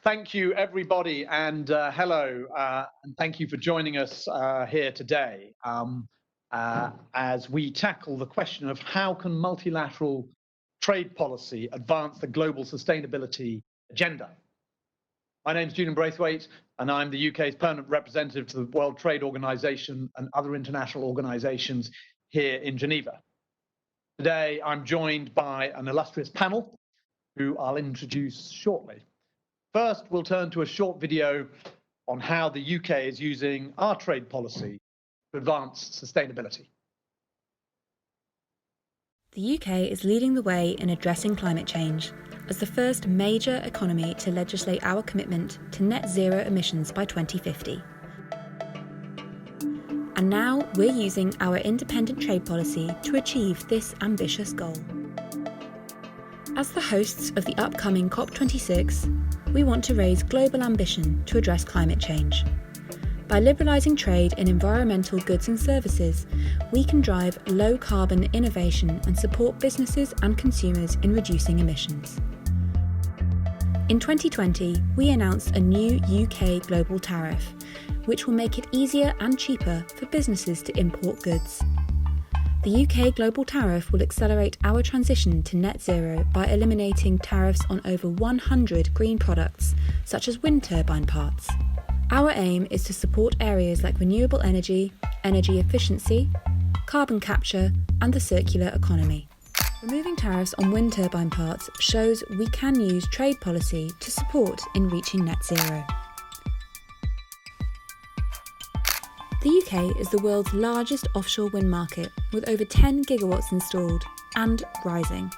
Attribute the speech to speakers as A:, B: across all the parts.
A: Thank you, everybody, and hello, and thank you for joining us here today as we tackle the question of how can multilateral trade policy advance the global sustainability agenda. My name is Julian Braithwaite, and I'm the UK's permanent representative to the World Trade Organization and other international organizations here in Geneva. Today, I'm joined by an illustrious panel who I'll introduce shortly. First, we'll turn to a short video on how the UK is using our trade policy to advance sustainability.
B: The UK is leading the way in addressing climate change as the first major economy to legislate our commitment to net zero emissions by 2050. And now we're using our independent trade policy to achieve this ambitious goal. As the hosts of the upcoming COP26, we want to raise global ambition to address climate change. By liberalising trade in environmental goods and services, we can drive low-carbon innovation and support businesses and consumers in reducing emissions. In 2020, we announced a new UK Global Tariff, which will make it easier and cheaper for businesses to import goods. The UK Global Tariff will accelerate our transition to net zero by eliminating tariffs on over 100 green products, such as wind turbine parts. Our aim is to support areas like renewable energy, energy efficiency, carbon capture, and the circular economy. Removing tariffs on wind turbine parts shows we can use trade policy to support in reaching net zero. The UK is the world's largest offshore wind market, with over 10 gigawatts installed, and rising.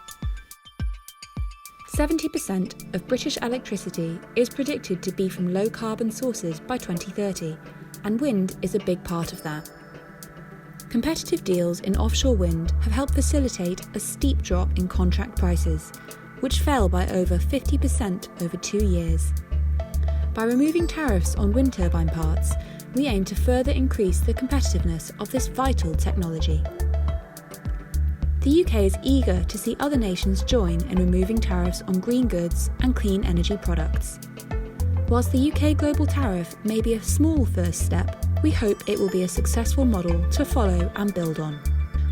B: 70% of British electricity is predicted to be from low-carbon sources by 2030, and wind is a big part of that. Competitive deals in offshore wind have helped facilitate a steep drop in contract prices, which fell by over 50% over 2 years. By removing tariffs on wind turbine parts, we aim to further increase the competitiveness of this vital technology. The UK is eager to see other nations join in removing tariffs on green goods and clean energy products. Whilst the UK Global Tariff may be a small first step, we hope it will be a successful model to follow and build on.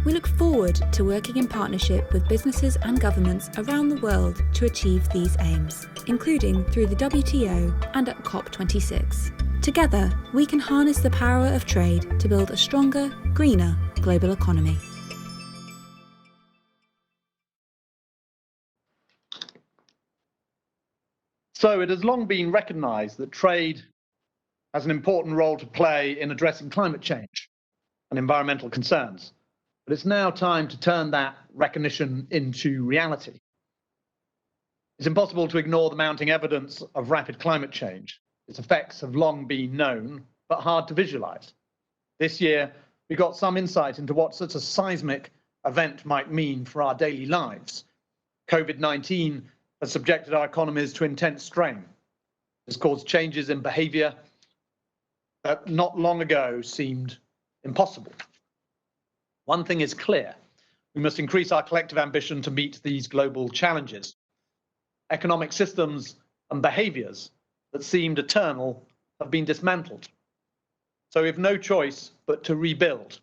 B: We look forward to working in partnership with businesses and governments around the world to achieve these aims, including through the WTO and at COP26. Together, we can harness the power of trade to build a stronger, greener global economy.
A: So it has long been recognised that trade has an important role to play in addressing climate change and environmental concerns. But it's now time to turn that recognition into reality. It's impossible to ignore the mounting evidence of rapid climate change. Its effects have long been known, but hard to visualize. This year, we got some insight into what such a seismic event might mean for our daily lives. COVID-19 has subjected our economies to intense strain. It's caused changes in behavior that not long ago seemed impossible. One thing is clear: we must increase our collective ambition to meet these global challenges. Economic systems and behaviors that seemed eternal have been dismantled. So we have no choice but to rebuild.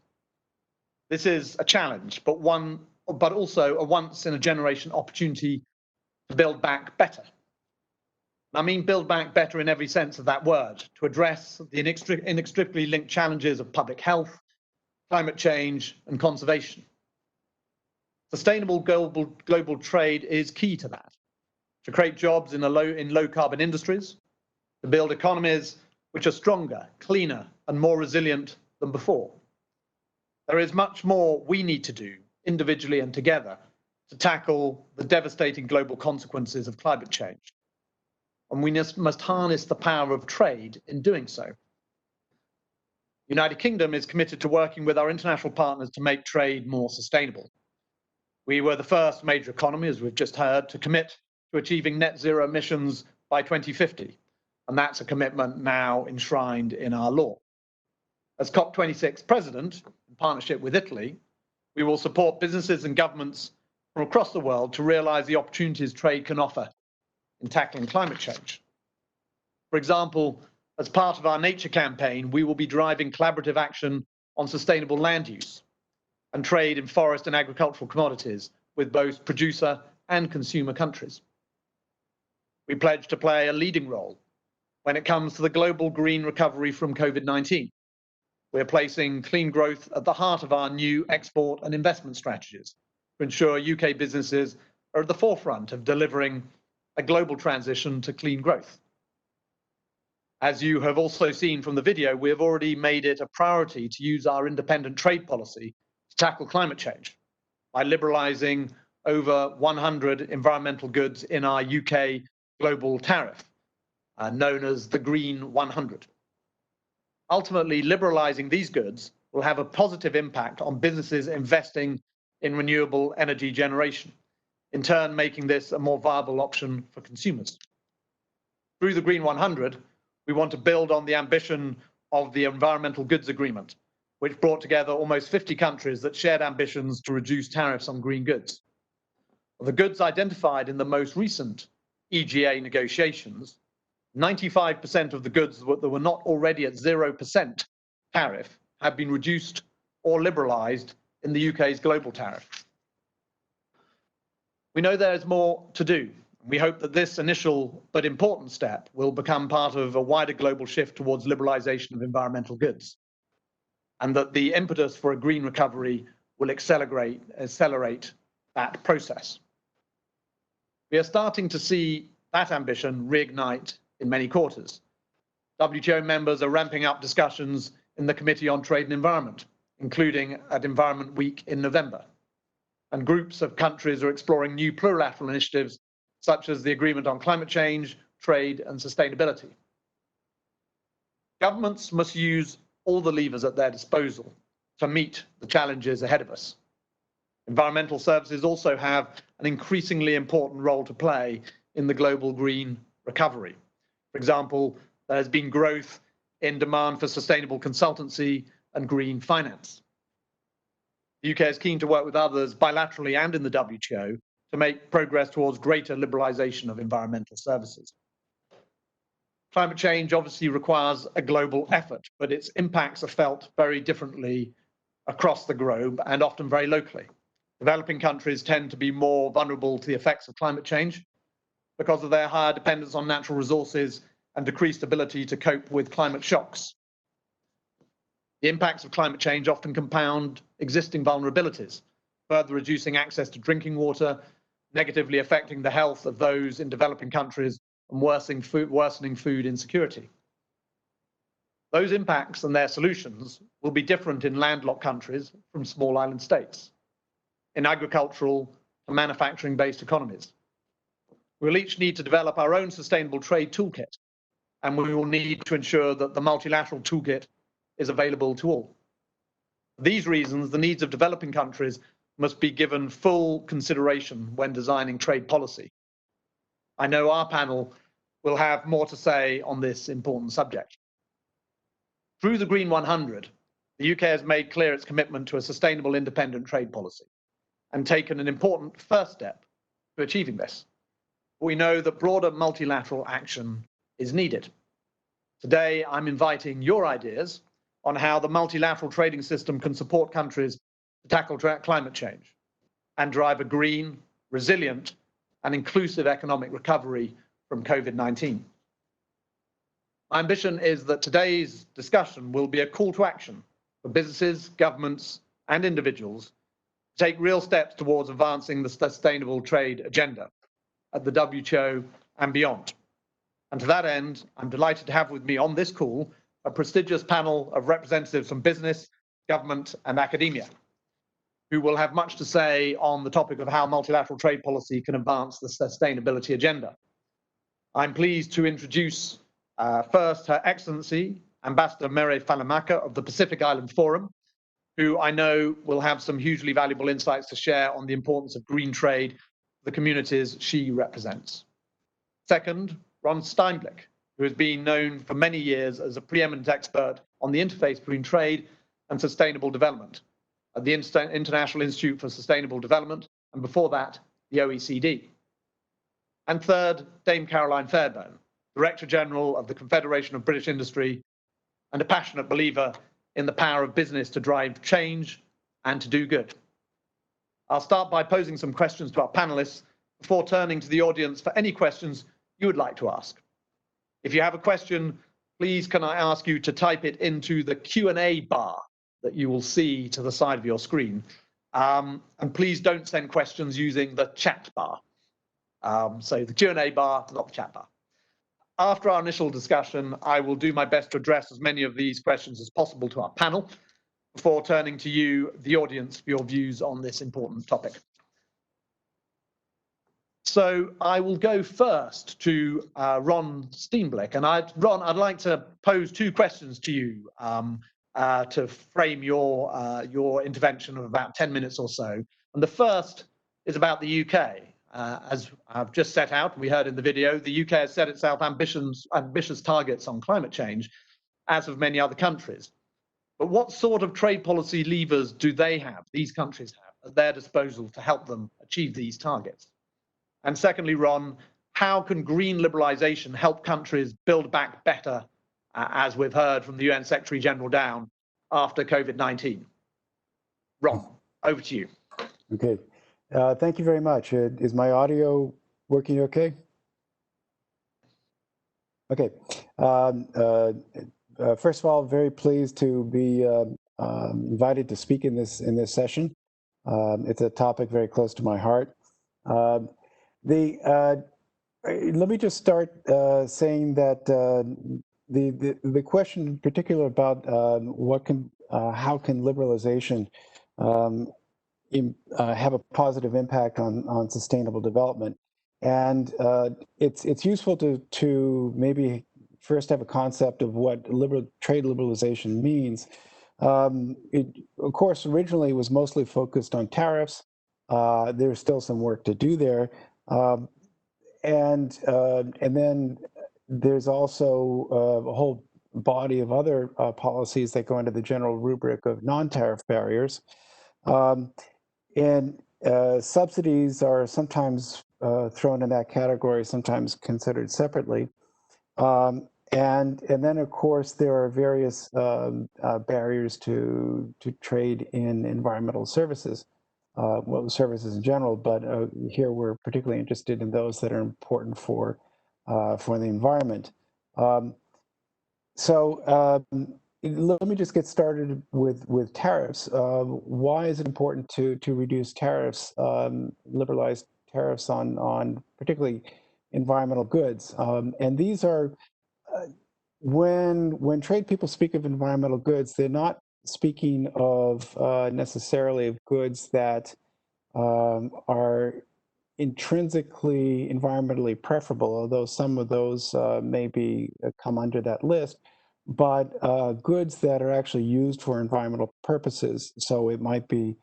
A: This is a challenge, but also a once-in-a-generation opportunity to build back better. I mean build back better in every sense of that word, to address the inextricably linked challenges of public health, climate change, and conservation. Sustainable global trade is key to that, to create jobs in low carbon industries, to build economies which are stronger, cleaner, and more resilient than before. There is much more we need to do, individually and together, to tackle the devastating global consequences of climate change. And we must harness the power of trade in doing so. The United Kingdom is committed to working with our international partners to make trade more sustainable. We were the first major economy, as we've just heard, to commit to achieving net zero emissions by 2050. And that's a commitment now enshrined in our law. As COP26 president, in partnership with Italy, we will support businesses and governments from across the world to realise the opportunities trade can offer in tackling climate change. For example, as part of our nature campaign, we will be driving collaborative action on sustainable land use and trade in forest and agricultural commodities with both producer and consumer countries. We pledge to play a leading role when it comes to the global green recovery from COVID-19. We're placing clean growth at the heart of our new export and investment strategies to ensure UK businesses are at the forefront of delivering a global transition to clean growth. As you have also seen from the video, we have already made it a priority to use our independent trade policy to tackle climate change by liberalising over 100 environmental goods in our UK Global Tariff, known as the Green 100. Ultimately, liberalising these goods will have a positive impact on businesses investing in renewable energy generation, in turn making this a more viable option for consumers. Through the Green 100, we want to build on the ambition of the Environmental Goods Agreement, which brought together almost 50 countries that shared ambitions to reduce tariffs on green goods. Of the goods identified in the most recent EGA negotiations, 95% of the goods that were not already at 0% tariff have been reduced or liberalised in the UK's global tariff. We know there is more to do. We hope that this initial but important step will become part of a wider global shift towards liberalisation of environmental goods, and that the impetus for a green recovery will accelerate that process. We are starting to see that ambition reignite in many quarters. WTO members are ramping up discussions in the Committee on Trade and Environment, including at Environment Week in November. And groups of countries are exploring new plurilateral initiatives, such as the Agreement on Climate Change, Trade and Sustainability. Governments must use all the levers at their disposal to meet the challenges ahead of us. Environmental services also have an increasingly important role to play in the global green recovery. For example, there has been growth in demand for sustainable consultancy and green finance. The UK is keen to work with others bilaterally and in the WTO to make progress towards greater liberalisation of environmental services. Climate change obviously requires a global effort, but its impacts are felt very differently across the globe and often very locally. Developing countries tend to be more vulnerable to the effects of climate change because of their higher dependence on natural resources and decreased ability to cope with climate shocks. The impacts of climate change often compound existing vulnerabilities, further reducing access to drinking water, negatively affecting the health of those in developing countries and worsening food insecurity. Those impacts and their solutions will be different in landlocked countries from small island states, in agricultural and manufacturing-based economies. We'll each need to develop our own sustainable trade toolkit, and we will need to ensure that the multilateral toolkit is available to all. For these reasons, the needs of developing countries must be given full consideration when designing trade policy. I know our panel will have more to say on this important subject. Through the Green 100, the UK has made clear its commitment to a sustainable independent trade policy and taken an important first step to achieving this. We know that broader multilateral action is needed. Today, I'm inviting your ideas on how the multilateral trading system can support countries to tackle climate change and drive a green, resilient, and inclusive economic recovery from COVID-19. My ambition is that today's discussion will be a call to action for businesses, governments, and individuals to take real steps towards advancing the sustainable trade agenda at the WTO and beyond. And to that end, I'm delighted to have with me on this call a prestigious panel of representatives from business, government, and academia, who will have much to say on the topic of how multilateral trade policy can advance the sustainability agenda. I'm pleased to introduce first Her Excellency, Ambassador Mere Falamaka of the Pacific Island Forum, who I know will have some hugely valuable insights to share on the importance of green trade for the communities she represents. Second, Ron Steinblick, who has been known for many years as a preeminent expert on the interface between trade and sustainable development at the International Institute for Sustainable Development, and before that, the OECD. And third, Dame Caroline Fairburne, Director General of the Confederation of British Industry, and a passionate believer in the power of business to drive change and to do good. I'll start by posing some questions to our panelists before turning to the audience for any questions you would like to ask. If you have a question, please can I ask you to type it into the Q&A bar that you will see to the side of your screen. And please don't send questions using the chat bar. So the Q&A bar, not the chat bar. After our initial discussion, I will do my best to address as many of these questions as possible to our panel before turning to you, the audience, for your views on this important topic. So I will go first to Ron Steenblick. And Ron, I'd like to pose two questions to you to frame your intervention of about 10 minutes or so. And the first is about the UK. As I've just set out, we heard in the video, the UK has set itself ambitious targets on climate change, as have many other countries. But what sort of trade policy levers do they have, these countries have, at their disposal to help them achieve these targets? And secondly, Ron, how can green liberalisation help countries build back better, as we've heard from the UN Secretary General down after COVID-19? Ron, over to you.
C: Okay. Thank you very much. Is my audio working okay? Okay. First of all, very pleased to be invited to speak in this session. It's a topic very close to my heart. Let me just start saying that the question in particular about how can liberalization have a positive impact on sustainable development, and it's useful to maybe first have a concept of what trade liberalization means. It, of course, originally was mostly focused on tariffs. There's still some work to do there, and then there's also a whole body of other policies that go into the general rubric of non-tariff barriers. And subsidies are sometimes thrown in that category, sometimes considered separately. And then, of course, there are various barriers to trade in environmental services, well, services in general, but here we're particularly interested in those that are important for the environment. Let me just get started with tariffs. Why is it important to reduce tariffs, liberalize tariffs on particularly environmental goods? And these are, when trade people speak of environmental goods, they're not speaking of necessarily of goods that are intrinsically environmentally preferable, although some of those maybe come under that list, but goods that are actually used for environmental purposes. So it might be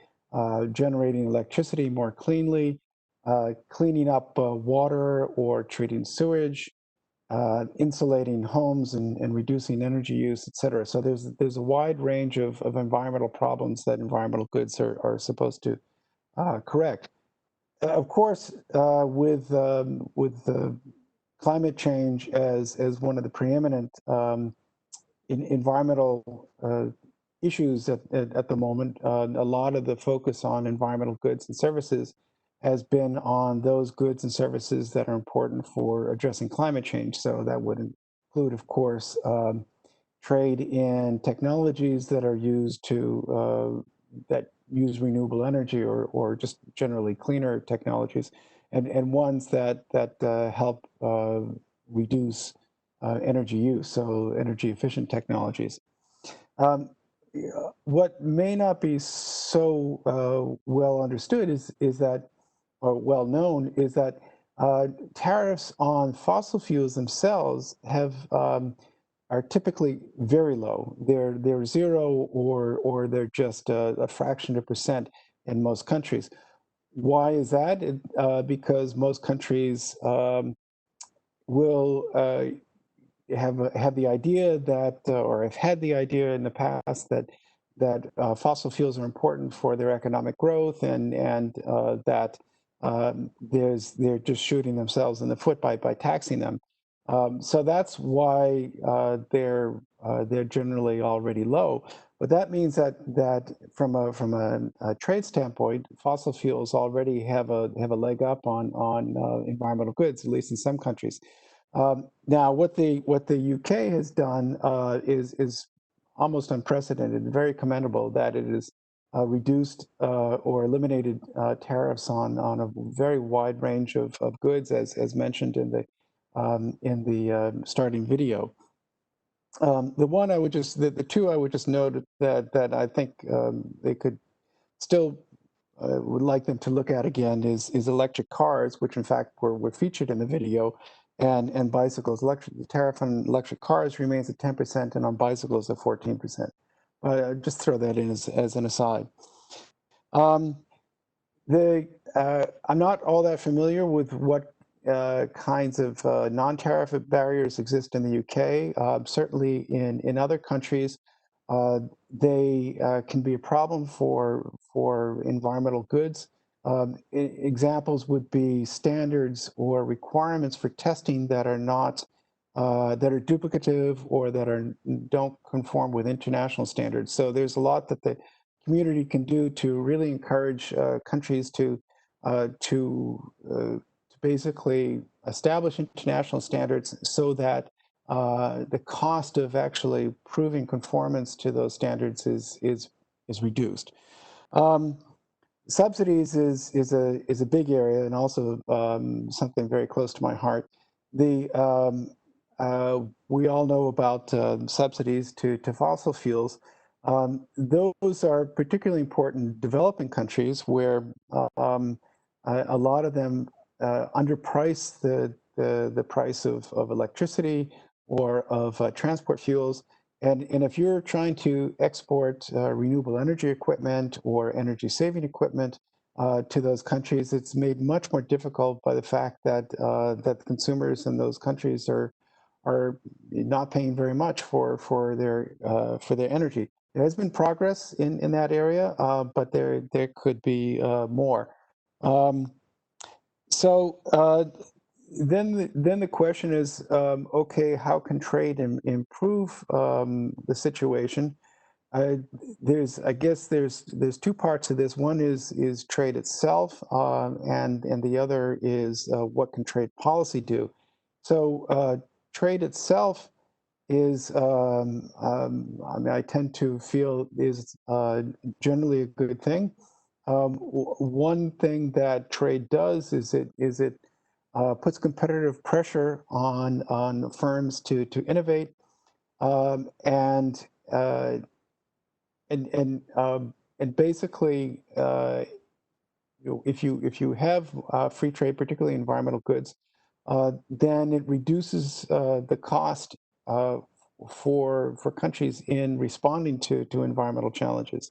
C: generating electricity more cleanly, cleaning up water or treating sewage, insulating homes and reducing energy use, et cetera. So there's a wide range of environmental problems that environmental goods are supposed to correct. Of course, with climate change as one of the preeminent environmental issues at the moment, a lot of the focus on environmental goods and services has been on those goods and services that are important for addressing climate change. So that would include, of course, trade in technologies that are used that use renewable energy or just generally cleaner technologies, and ones that help reduce energy use, so energy efficient technologies. What may not be so well understood is that, or well known, is that tariffs on fossil fuels themselves are typically very low. They're zero or they're just a fraction of a percent in most countries. Why is that? Because most countries will have the idea that, or have had the idea in the past that fossil fuels are important for their economic growth, and that they're just shooting themselves in the foot by taxing them. So that's why they're generally already low. But that means that from a trade standpoint, fossil fuels already have a leg up on environmental goods, at least in some countries. Now, what the UK has done is almost unprecedented and very commendable, that it has reduced or eliminated tariffs on a very wide range of goods, as mentioned in the starting video. The one I would just, the two I would just note that I think they could still would like them to look at again is electric cars, which in fact were featured in the video, and bicycles. The tariff on electric cars remains at 10%, and on bicycles at 14%. Just throw that in as an aside. I'm not all that familiar with what kinds of non-tariff barriers exist in the UK. Certainly in other countries, they can be a problem for environmental goods. Examples would be standards or requirements for testing that are not that are duplicative or that don't conform with international standards. So there's a lot that the community can do to really encourage countries to basically establish international standards so that the cost of actually proving conformance to those standards is reduced. Subsidies is a big area and also something very close to my heart. We all know about subsidies to fossil fuels. Those are particularly important in developing countries where a lot of them underprice the price of electricity or of transport fuels. And if you're trying to export renewable energy equipment or energy saving equipment to those countries, it's made much more difficult by the fact that that consumers in those countries are not paying very much for their energy. There has been progress in that area, but there could be more. So then the question is, okay, how can trade improve the situation? I guess there's two parts to this. One is trade itself, and the other is what can trade policy do. So trade itself is, I mean, I tend to feel is generally a good thing. One thing that trade does is it puts competitive pressure on firms to innovate, and basically, if you have free trade, particularly environmental goods, then it reduces the cost for countries in responding to environmental challenges.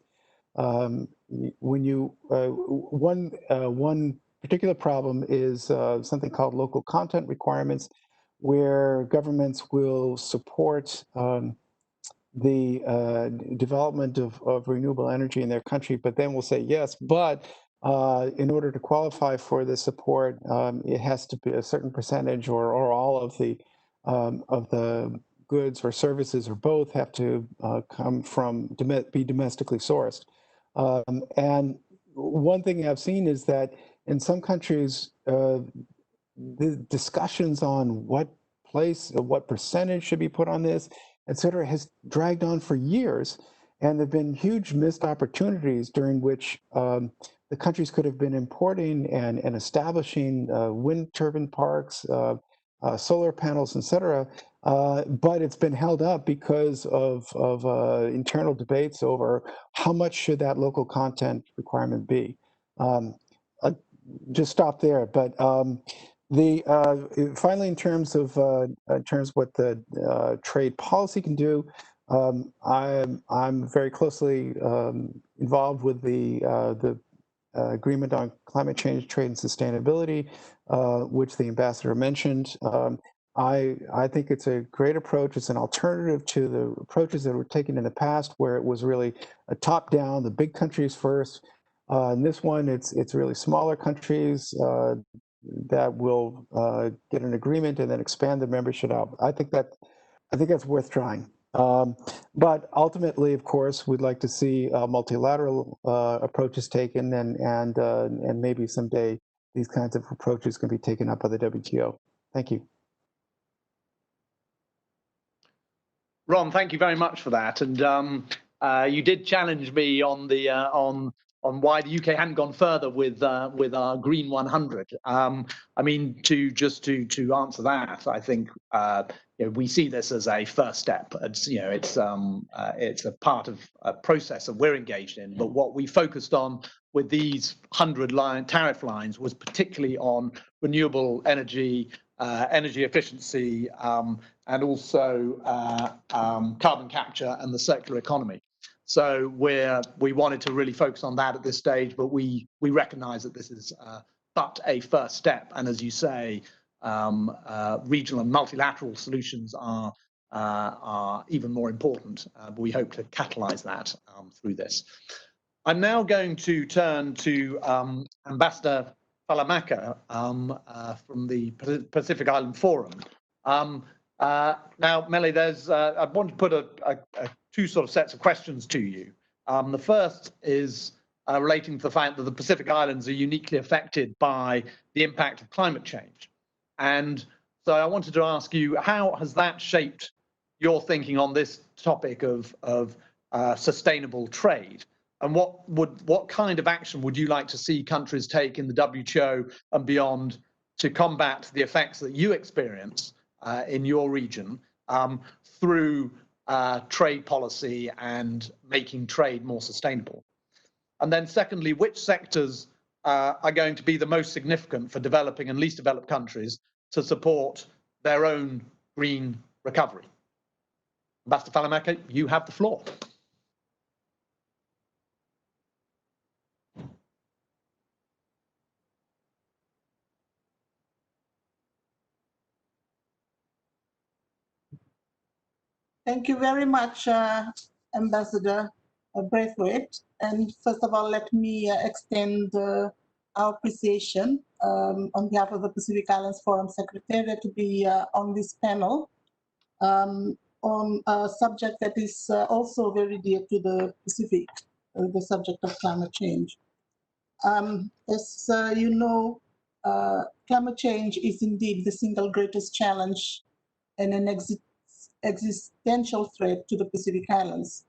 C: When you one particular problem is something called local content requirements, where governments will support the development of renewable energy in their country, but then will say yes, but in order to qualify for the support, it has to be a certain percentage or all of the goods or services or both have to come from be domestically sourced. And one thing I've seen is that in some countries, the discussions on what percentage should be put on this, et cetera, has dragged on for years. And there have been huge missed opportunities during which the countries could have been importing and establishing wind turbine parks, solar panels, et cetera. But it's been held up because of internal debates over how much should that local content requirement be. Just stop there. But finally, in terms of what the trade policy can do, I'm very closely involved with the agreement on climate change, trade, and sustainability, which the ambassador mentioned. I think it's a great approach. It's an alternative to the approaches that were taken in the past, where it was really a top-down, the big countries first. In this one, it's really smaller countries that will get an agreement and then expand the membership out. I think that's worth trying. But ultimately, of course, we'd like to see multilateral approaches taken, and maybe someday these kinds of approaches can be taken up by the WTO. Thank you.
A: Ron, thank you very much for that. And you did challenge me on the on why the UK hadn't gone further with our Green 100. I mean, to answer that, I think we see this as a first step. It's it's a part of a process that we're engaged in. But what we focused on with these 100 tariff lines was particularly on renewable energy, energy efficiency, and also carbon capture and the circular economy. So we wanted to really focus on that at this stage, but we recognise that this is but a first step. And as you say, regional and multilateral solutions are even more important. But we hope to catalyse that through this. I'm now going to turn to Ambassador Falamaka from the Pacific Island Forum. Now, Melly, I want to put two sort of sets of questions to you. The first is relating to the fact that the Pacific Islands are uniquely affected by the impact of climate change. And so I wanted to ask you, how has that shaped your thinking on this topic of sustainable trade? And what kind of action would you like to see countries take in the WTO and beyond to combat the effects that you experience in your region through trade policy and making trade more sustainable? And then secondly, which sectors are going to be the most significant for developing and least developed countries to support their own green recovery? Ambassador Falamaka, you have the floor.
D: Thank you very much, Ambassador Braithwaite. And first of all, let me extend our appreciation on behalf of the Pacific Islands Forum Secretariat to be on this panel on a subject that is also very dear to the Pacific, the subject of climate change. As you know, climate change is indeed the single greatest challenge and an existential threat to the Pacific Islands.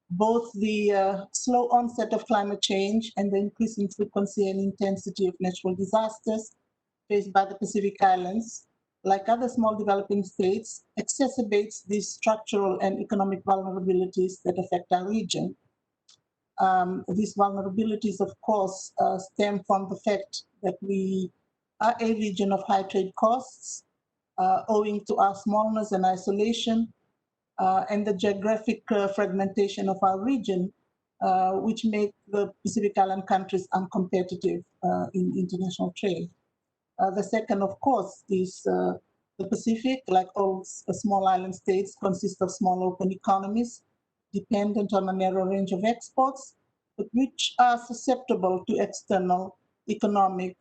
D: Both the slow onset of climate change and the increasing frequency and intensity of natural disasters faced by the Pacific Islands, like other small developing states, exacerbates these structural and economic vulnerabilities that affect our region. These vulnerabilities, of course, stem from the fact that we are a region of high trade costs, owing to our smallness and isolation, and the geographic fragmentation of our region, which make the Pacific Island countries uncompetitive in international trade. The second, of course, is the Pacific, like all small island states, consists of small open economies, dependent on a narrow range of exports, but which are susceptible to external economic,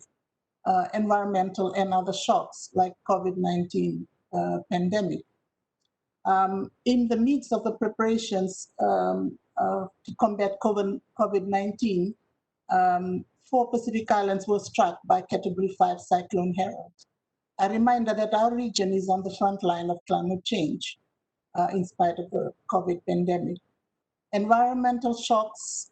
D: environmental, and other shocks like COVID-19 pandemic. In the midst of the preparations to combat COVID-19, 4 Pacific Islands were struck by Category 5 Cyclone Harold. A reminder that our region is on the front line of climate change in spite of the COVID pandemic. Environmental shocks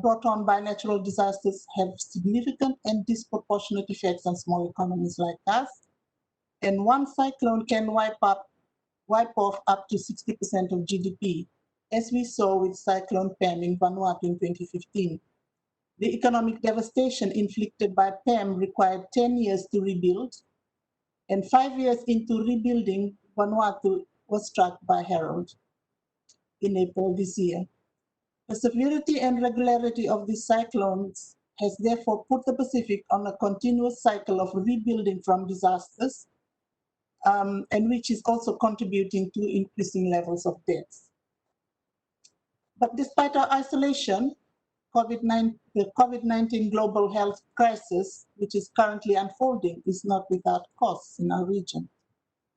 D: brought on by natural disasters have significant and disproportionate effects on small economies like us. And one cyclone can wipe off up to 60% of GDP, as we saw with Cyclone Pam in Vanuatu in 2015. The economic devastation inflicted by Pam required 10 years to rebuild, and 5 years into rebuilding, Vanuatu was struck by Harold in April this year. The severity and regularity of these cyclones has therefore put the Pacific on a continuous cycle of rebuilding from disasters, and which is also contributing to increasing levels of deaths. But despite our isolation, the COVID-19 global health crisis, which is currently unfolding, is not without costs in our region.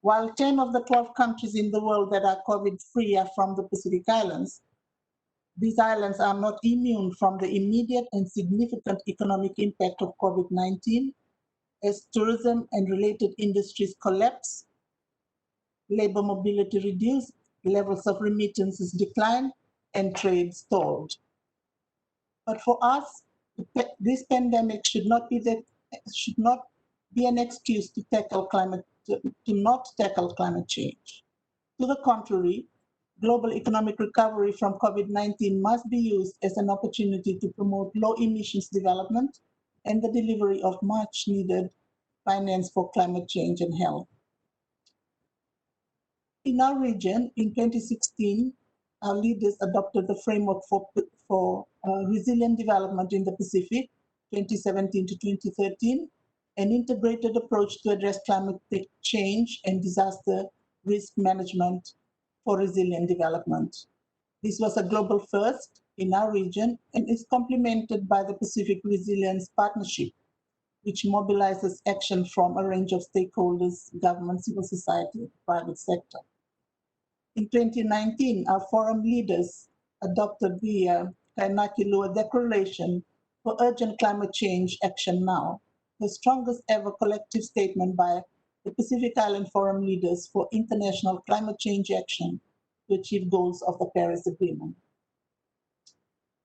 D: While 10 of the 12 countries in the world that are COVID-free are from the Pacific Islands, these islands are not immune from the immediate and significant economic impact of COVID-19 as tourism and related industries collapse, labor mobility reduced, levels of remittances decline, and trade stalled. But for us, this pandemic should not be an excuse to not tackle climate change. To the contrary, global economic recovery from COVID-19 must be used as an opportunity to promote low emissions development and the delivery of much needed finance for climate change and health. In our region, in 2016, our leaders adopted the framework for resilient development in the Pacific, 2017 to 2013, an integrated approach to address climate change and disaster risk management for resilient development. This was a global first in our region and is complemented by the Pacific Resilience Partnership, which mobilizes action from a range of stakeholders, government, civil society, private sector. In 2019, our forum leaders adopted the Kainaki-Lua Declaration for Urgent Climate Change Action Now, the strongest ever collective statement by the Pacific Island Forum leaders for international climate change action to achieve goals of the Paris Agreement.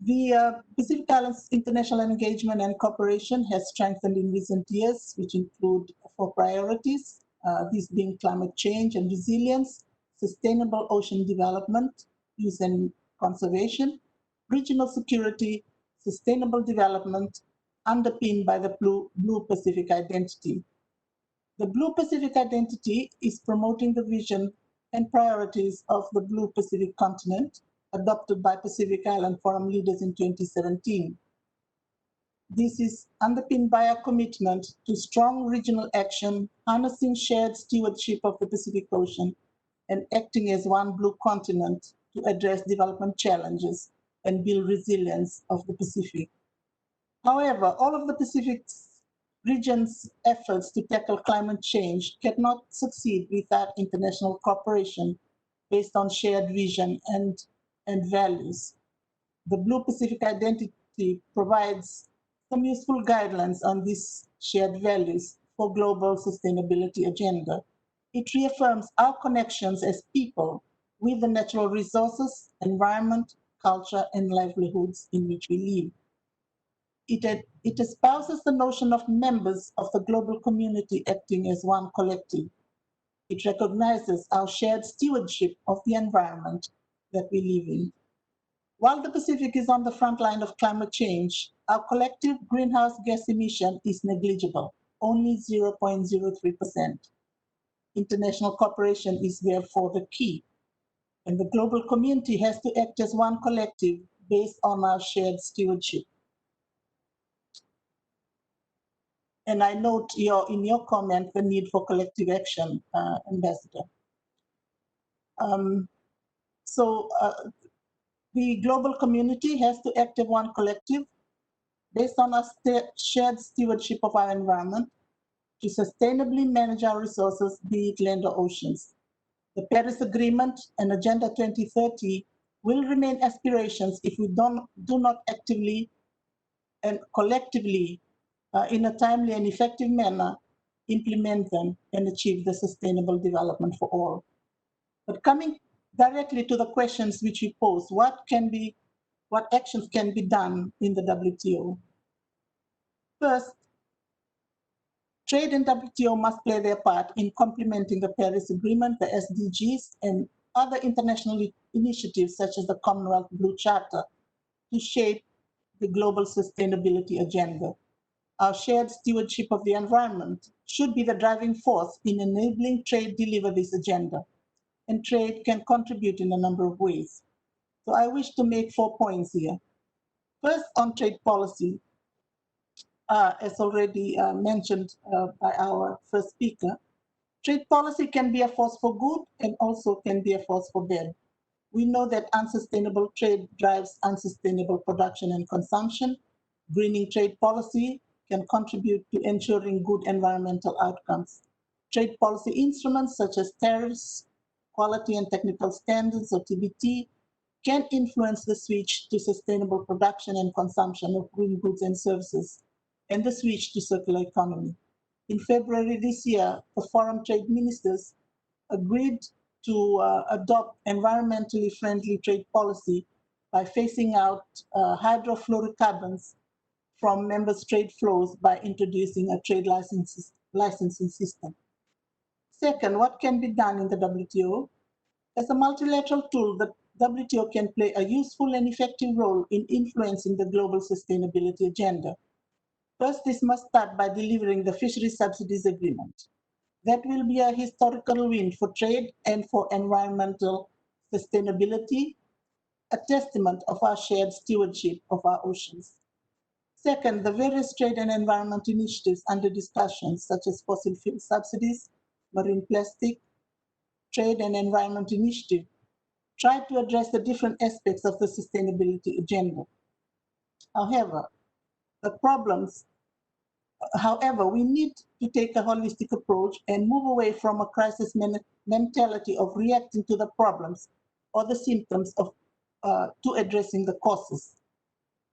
D: The Pacific Islands international engagement and cooperation has strengthened in recent years, which include 4 priorities, these being climate change and resilience, sustainable ocean development, use and conservation, regional security, sustainable development, underpinned by the Blue Pacific identity. The Blue Pacific identity is promoting the vision and priorities of the Blue Pacific continent, adopted by Pacific Island Forum leaders in 2017. This is underpinned by a commitment to strong regional action, harnessing shared stewardship of the Pacific Ocean, and acting as one blue continent to address development challenges and build resilience of the Pacific. However, all of the Pacific region's efforts to tackle climate change cannot succeed without international cooperation based on shared vision and values. The Blue Pacific identity provides some useful guidelines on these shared values for global sustainability agenda. It reaffirms our connections as people with the natural resources, environment, culture, and livelihoods in which we live. It espouses the notion of members of the global community acting as one collective. It recognizes our shared stewardship of the environment that we live in. While the Pacific is on the front line of climate change, our collective greenhouse gas emission is negligible, only 0.03%. International cooperation is therefore the key, and the global community has to act as one collective based on our shared stewardship. And I note in your comment the need for collective action, Ambassador. The global community has to act as one collective based on our shared stewardship of our environment to sustainably manage our resources, be it land or oceans. The Paris Agreement and Agenda 2030 will remain aspirations if we do not actively and collectively, in a timely and effective manner, implement them and achieve the sustainable development for all. But coming directly to the questions which you pose, what actions can be done in the WTO? First, trade and WTO must play their part in complementing the Paris Agreement, the SDGs, and other international initiatives such as the Commonwealth Blue Charter to shape the global sustainability agenda. Our shared stewardship of the environment should be the driving force in enabling trade deliver this agenda, and trade can contribute in a number of ways. So I wish to make 4 points here. First, on trade policy, as already mentioned by our first speaker, trade policy can be a force for good and also can be a force for bad. We know that unsustainable trade drives unsustainable production and consumption. Greening trade policy can contribute to ensuring good environmental outcomes. Trade policy instruments such as tariffs, quality and technical standards, or TBT, can influence the switch to sustainable production and consumption of green goods and services, and the switch to circular economy. In February this year, the Forum Trade Ministers agreed to adopt environmentally friendly trade policy by phasing out hydrofluorocarbons from members' trade flows by introducing a trade licensing system. Second, what can be done in the WTO? As a multilateral tool, the WTO can play a useful and effective role in influencing the global sustainability agenda. First, this must start by delivering the Fisheries Subsidies Agreement. That will be a historical win for trade and for environmental sustainability, a testament of our shared stewardship of our oceans. Second, the various trade and environment initiatives under discussion, such as fossil fuel subsidies, marine plastic, trade and environment initiative, try to address the different aspects of the sustainability agenda. However, we need to take a holistic approach and move away from a crisis mentality of reacting to the problems or the symptoms of to addressing the causes.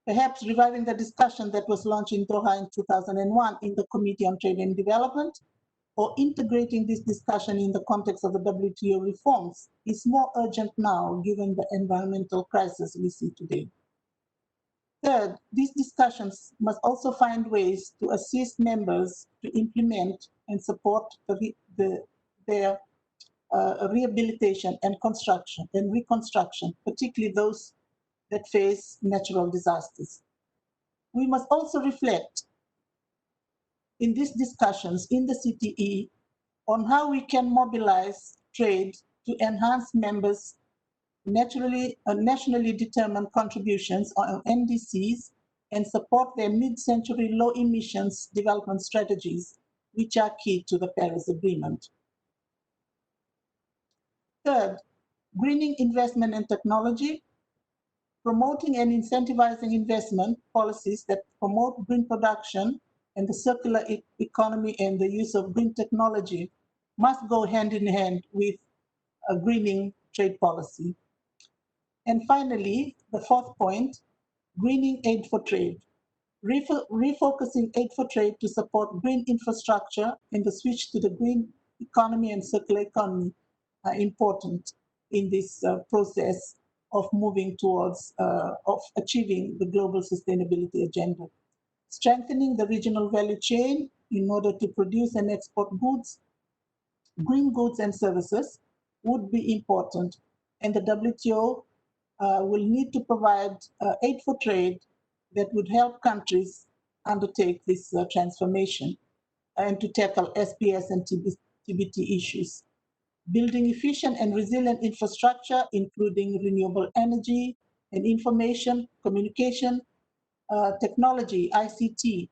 D: Perhaps reviving the discussion that was launched in Doha in 2001 in the Committee on Trade and Development, or integrating this discussion in the context of the WTO reforms is more urgent now, given the environmental crisis we see today. Third, these discussions must also find ways to assist members to implement and support their rehabilitation and reconstruction, particularly those that face natural disasters. We must also reflect in these discussions in the CTE on how we can mobilize trade to enhance members' nationally determined contributions on NDCs and support their mid-century low emissions development strategies, which are key to the Paris Agreement. Third, greening investment and technology, promoting and incentivizing investment policies that promote green production and the circular economy and the use of green technology must go hand in hand with a greening trade policy. And finally, the fourth point, greening aid for trade. Refocusing aid for trade to support green infrastructure and the switch to the green economy and circular economy are important in this process of moving towards, of achieving the global sustainability agenda. Strengthening the regional value chain in order to produce and export goods, green goods and services would be important. And the WTO will need to provide aid for trade that would help countries undertake this transformation and to tackle SPS and TBT issues. Building efficient and resilient infrastructure, including renewable energy and information, communication, technology, ICT,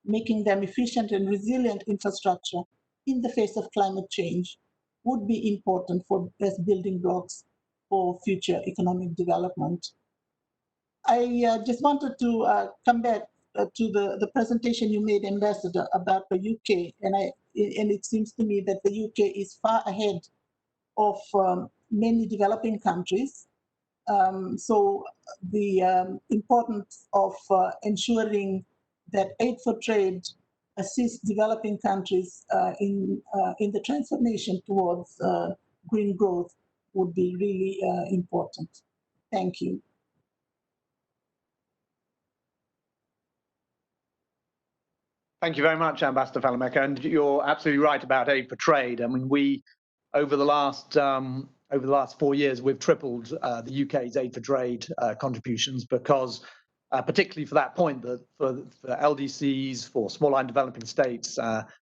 D: making them efficient and resilient infrastructure in the face of climate change would be important as building blocks for future economic development. I just wanted to come back to the presentation you made, Ambassador, about the UK, and it seems to me that the UK is far ahead of many developing countries. So the importance of ensuring that aid for trade assists developing countries in the transformation towards green growth would be really important. Thank you.
A: Thank you very much, Ambassador Falemeka, and you're absolutely right about aid for trade. I mean, we over the last 4 years, we've tripled the UK's aid for trade contributions because, particularly for that point, that for LDCs, for small and developing states,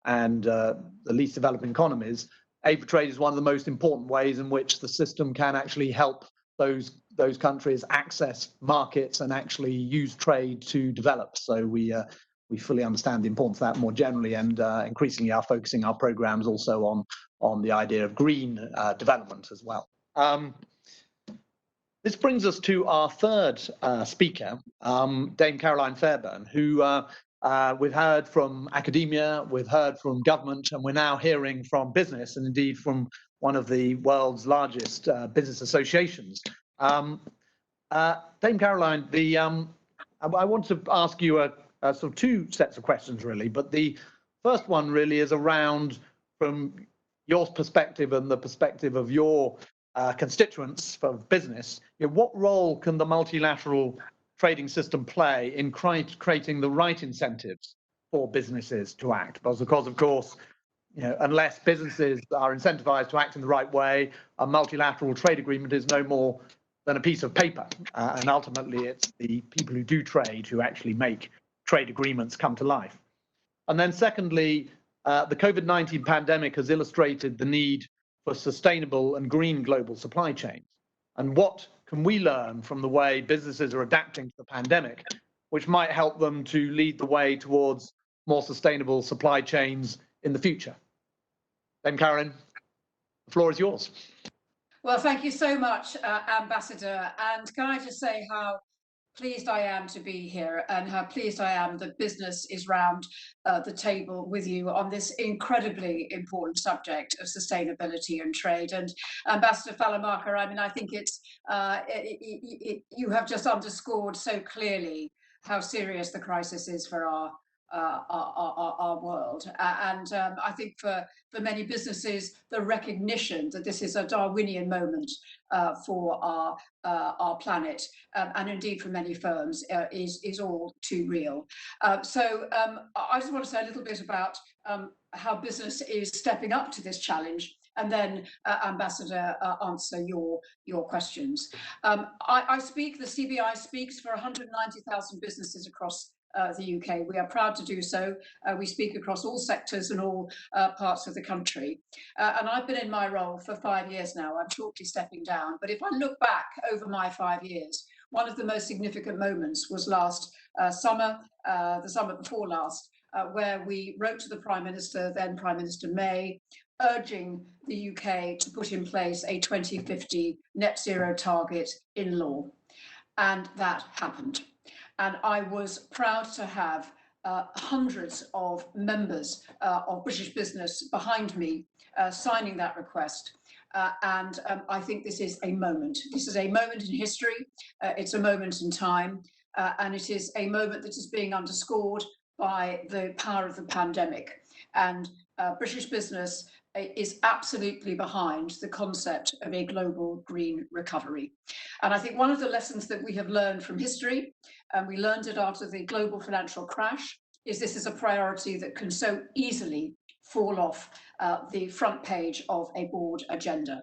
A: and the least developing economies, aid for trade is one of the most important ways in which the system can actually help those countries access markets and actually use trade to develop. So we fully understand the importance of that more generally, and increasingly are focusing our programs also on the idea of green development as well. This brings us to our third speaker, Dame Caroline Fairburne, who we've heard from academia, we've heard from government, and we're now hearing from business, and indeed from one of the world's largest business associations. Dame Caroline, I want to ask you a sort of two sets of questions, really, but the first one really is around, from your perspective and the perspective of your constituents for business, what role can the multilateral trading system play in creating the right incentives for businesses to act? Because of course, unless businesses are incentivized to act in the right way, a multilateral trade agreement is no more than a piece of paper. And ultimately, it's the people who do trade who actually make trade agreements come to life. And then secondly, the COVID-19 pandemic has illustrated the need for sustainable and green global supply chains. And what can we learn from the way businesses are adapting to the pandemic, which might help them to lead the way towards more sustainable supply chains in the future? Then, Karen, the floor is yours.
E: Well, thank you so much, Ambassador. And can I just say how pleased I am to be here, and how pleased I am that business is round the table with you on this incredibly important subject of sustainability and trade. And Ambassador Falamarca, I mean, I think you have just underscored so clearly how serious the crisis is for our world, and I think for many businesses, the recognition that this is a Darwinian moment for our planet, and indeed for many firms, is all too real. So I just want to say a little bit about how business is stepping up to this challenge, and then Ambassador, answer your questions. The CBI speaks for 190,000 businesses across the UK. We are proud to do so. We speak across all sectors and all parts of the country. And I've been in my role for 5 years now. I'm shortly stepping down. But if I look back over my 5 years, one of the most significant moments was last summer, the summer before last, where we wrote to the Prime Minister, then Prime Minister May, urging the UK to put in place a 2050 net zero target in law. And that happened. And I was proud to have hundreds of members of British business behind me signing that request. And I think this is a moment. This is a moment in history. It's a moment in time. And it is a moment that is being underscored by the power of the pandemic. And British business is absolutely behind the concept of a global green recovery. And I think one of the lessons that we have learned from history, and we learned it after the global financial crash, is this is a priority that can so easily fall off the front page of a board agenda.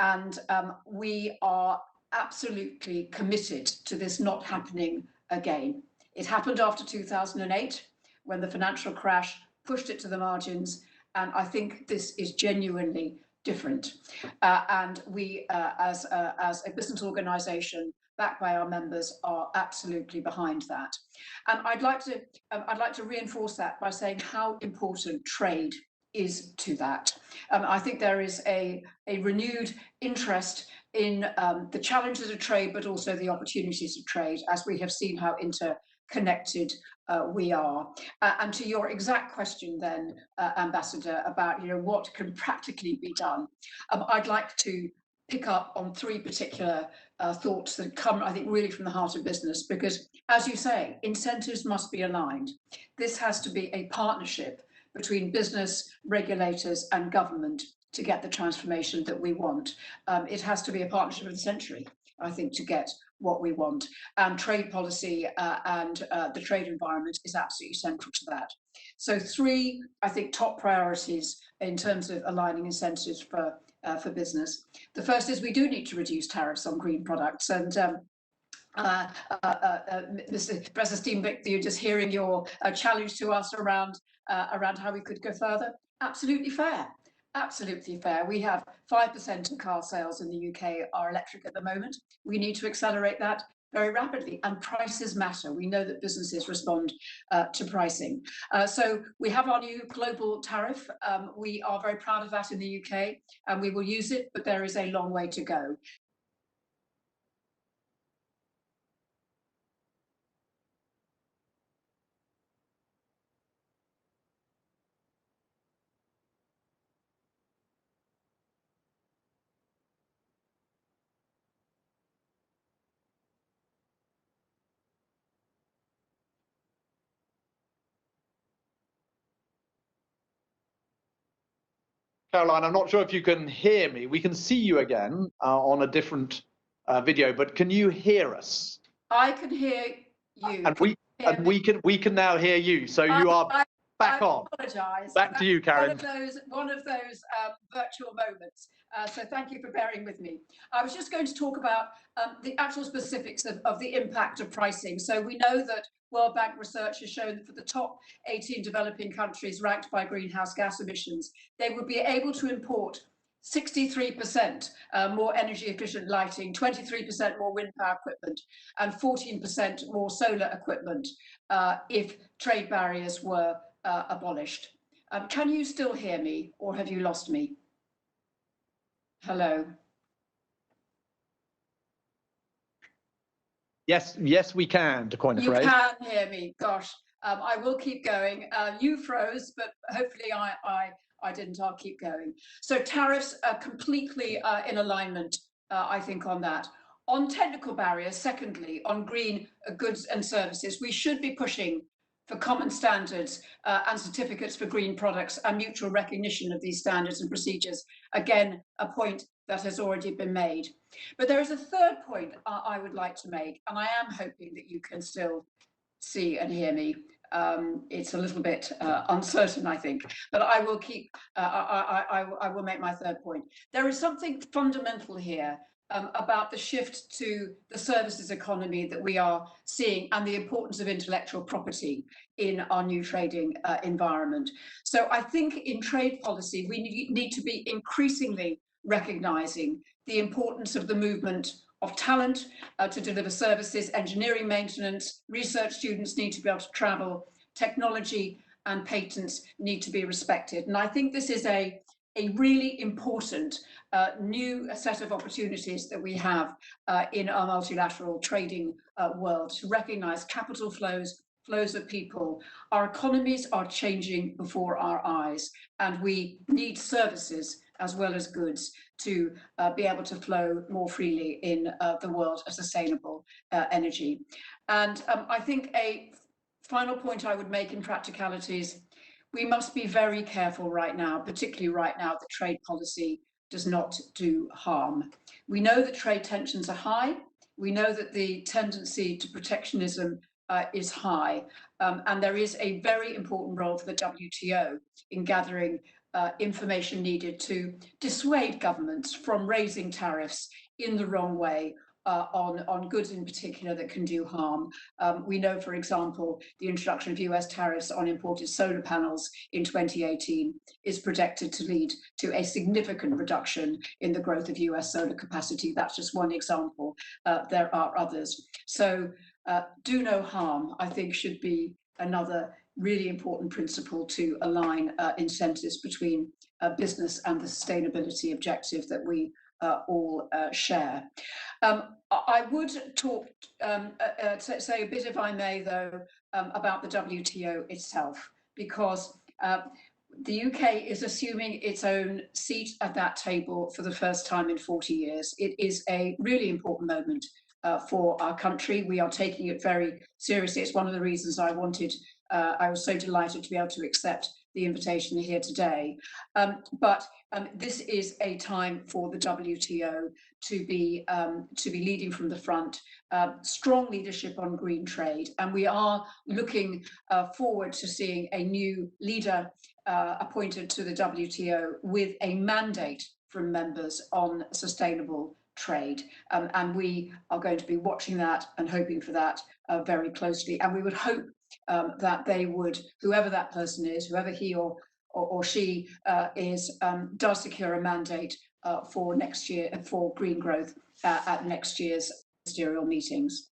E: And we are absolutely committed to this not happening again. It happened after 2008, when the financial crash pushed it to the margins. And I think this is genuinely different. And we, as a business organisation backed by our members, are absolutely behind that. And I'd like to reinforce that by saying how important trade is to that. I think there is a renewed interest in the challenges of trade, but also the opportunities of trade, as we have seen how interconnected we are. And to your exact question then, Ambassador, about what can practically be done, I'd like to pick up on three particular thoughts that come, I think, really from the heart of business, because, as you say, incentives must be aligned. This has to be a partnership between business, regulators and government to get the transformation that we want. It has to be a partnership of the century, I think, to get what we want. And trade policy and the trade environment is absolutely central to that. So three, I think, top priorities in terms of aligning incentives for business. The first is we do need to reduce tariffs on green products. And Mr. Professor Steenbeck, you're just hearing your challenge to us around how we could go further. Absolutely fair. Absolutely fair. We have 5% of car sales in the UK are electric at the moment. We need to accelerate that very rapidly, and prices matter. We know that businesses respond to pricing. So we have our new global tariff. We are very proud of that in the UK, and we will use it, but there is a long way to go.
A: Caroline, I'm not sure if you can hear me. We can see you again on a different video, but can you hear us?
E: I can hear you.
A: And we can now hear you. So you are back on.
E: I apologise.
A: Back to you, Karen.
E: One of those virtual moments. So thank you for bearing with me. I was just going to talk about the actual specifics of the impact of pricing. So we know that World Bank research has shown that for the top 18 developing countries ranked by greenhouse gas emissions, they would be able to import 63% more energy efficient lighting, 23% more wind power equipment, and 14% more solar equipment if trade barriers were abolished. Can you still hear me, or have you lost me? Hello.
A: Yes, we can, to coin a phrase.
E: You can hear me. Gosh, I will keep going. You froze, but hopefully I didn't. I'll keep going. So tariffs are completely in alignment, I think, on that. On technical barriers, secondly, on green goods and services, we should be pushing for common standards and certificates for green products and mutual recognition of these standards and procedures. Again, a point that has already been made. But there is a third point I would like to make, and I am hoping that you can still see and hear me. It's a little bit uncertain, I think, but I will keep, I will make my third point. There is something fundamental here about the shift to the services economy that we are seeing and the importance of intellectual property in our new trading environment. So I think in trade policy, we need to be increasingly recognising the importance of the movement of talent to deliver services, engineering, maintenance, research students need to be able to travel, technology and patents need to be respected. And I think this is a really important new set of opportunities that we have in our multilateral trading world to recognise capital flows, flows of people. Our economies are changing before our eyes, and we need services as well as goods to be able to flow more freely in the world of sustainable energy. And I think a final point I would make in practicalities, we must be very careful right now, particularly right now, that trade policy does not do harm. We know that trade tensions are high. We know that the tendency to protectionism is high. And there is a very important role for the WTO in gathering information needed to dissuade governments from raising tariffs in the wrong way on goods in particular that can do harm. We know, for example, the introduction of US tariffs on imported solar panels in 2018 is projected to lead to a significant reduction in the growth of US solar capacity. That's just one example. There are others. So do no harm, I think, should be another really important principle to align incentives between business and the sustainability objective that we all share. I would talk, say a bit, if I may, though, about the WTO itself, because the UK is assuming its own seat at that table for the first time in 40 years. It is a really important moment for our country. We are taking it very seriously. It's one of the reasons I was so delighted to be able to accept the invitation here today. But this is a time for the WTO to be leading from the front, strong leadership on green trade, and we are looking forward to seeing a new leader appointed to the WTO with a mandate from members on sustainable trade, and we are going to be watching that and hoping for that very closely. And we would hope that they would, whoever that person is, whoever he or she is, does secure a mandate for next year for green growth at next year's ministerial meetings.